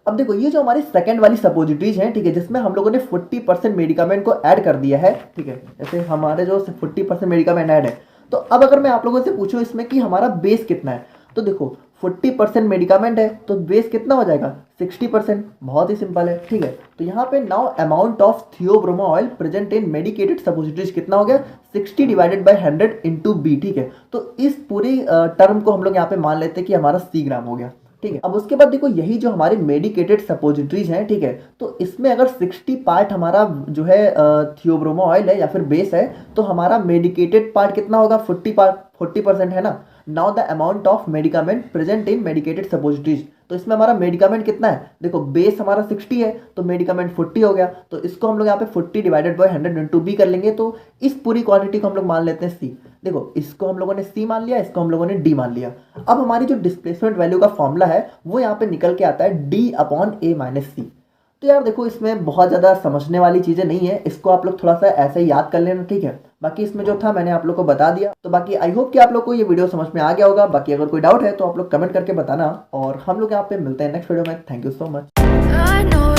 अब देखो ये जो हमारी सेकंड वाली सपोजिटरीज हैं, ठीक है, जिसमें हम लोगों ने 40% मेडिकामेंट को ऐड कर दिया है, ठीक है, जैसे हमारे जो 40% मेडिकामेंट ऐड है, तो अब अगर मैं आप लोगों से पूछूं इसमें कि हमारा बेस कितना है, तो देखो 40% मेडिकामेंट है तो बेस कितना हो जाएगा, 60%, बहुत ही सिंपल है, ठीक है। तो यहाँ पे now amount of Theobroma oil present in medicated suppositories कितना हो गया, 60 डिवाइडेड बाय 100 इंटू बी, ठीक है। तो इस पूरी टर्म को हम लोग यहाँ पे मान लेते हैं कि हमारा सी ग्राम हो गया, ठीक है। अब उसके बाद देखो यही जो हमारी मेडिकेटेड सपोजिटरीज हैं, ठीक है, तो इसमें अगर 60 पार्ट हमारा जो है थियोब्रोमा ऑयल है या फिर बेस है, तो हमारा मेडिकेटेड पार्ट कितना होगा, 40% है ना। Now the amount of medicament present in medicated suppositories, तो इसमें हमारा मेडिकामेंट कितना है, देखो बेस हमारा 60 है तो मेडिकामेंट 40 हो गया, तो इसको हम लोग यहाँ पे 40 डिवाइडेड बाय 100 इंटू बी कर लेंगे, तो इस पूरी क्वांटिटी को हम लोग मान लेते हैं सी। देखो इसको हम लोगों ने सी मान लिया, इसको हम लोगों ने डी मान लिया। अब हमारी जो डिस्प्लेसमेंट वैल्यू का फॉर्मूला है वो यहाँ पे निकल के आता है डी अपॉन ए माइनस सी। तो यार देखो इसमें बहुत ज़्यादा समझने वाली चीज़ें नहीं है, इसको आप लोग थोड़ा सा ऐसे ही याद कर लेना, ठीक है। बाकी इसमें जो था मैंने आप लोग को बता दिया, तो बाकी आई होप कि आप लोग को ये वीडियो समझ में आ गया होगा। बाकी अगर कोई डाउट है तो आप लोग कमेंट करके बताना, और हम लोग यहाँ पे मिलते हैं नेक्स्ट वीडियो में। Thank you so much.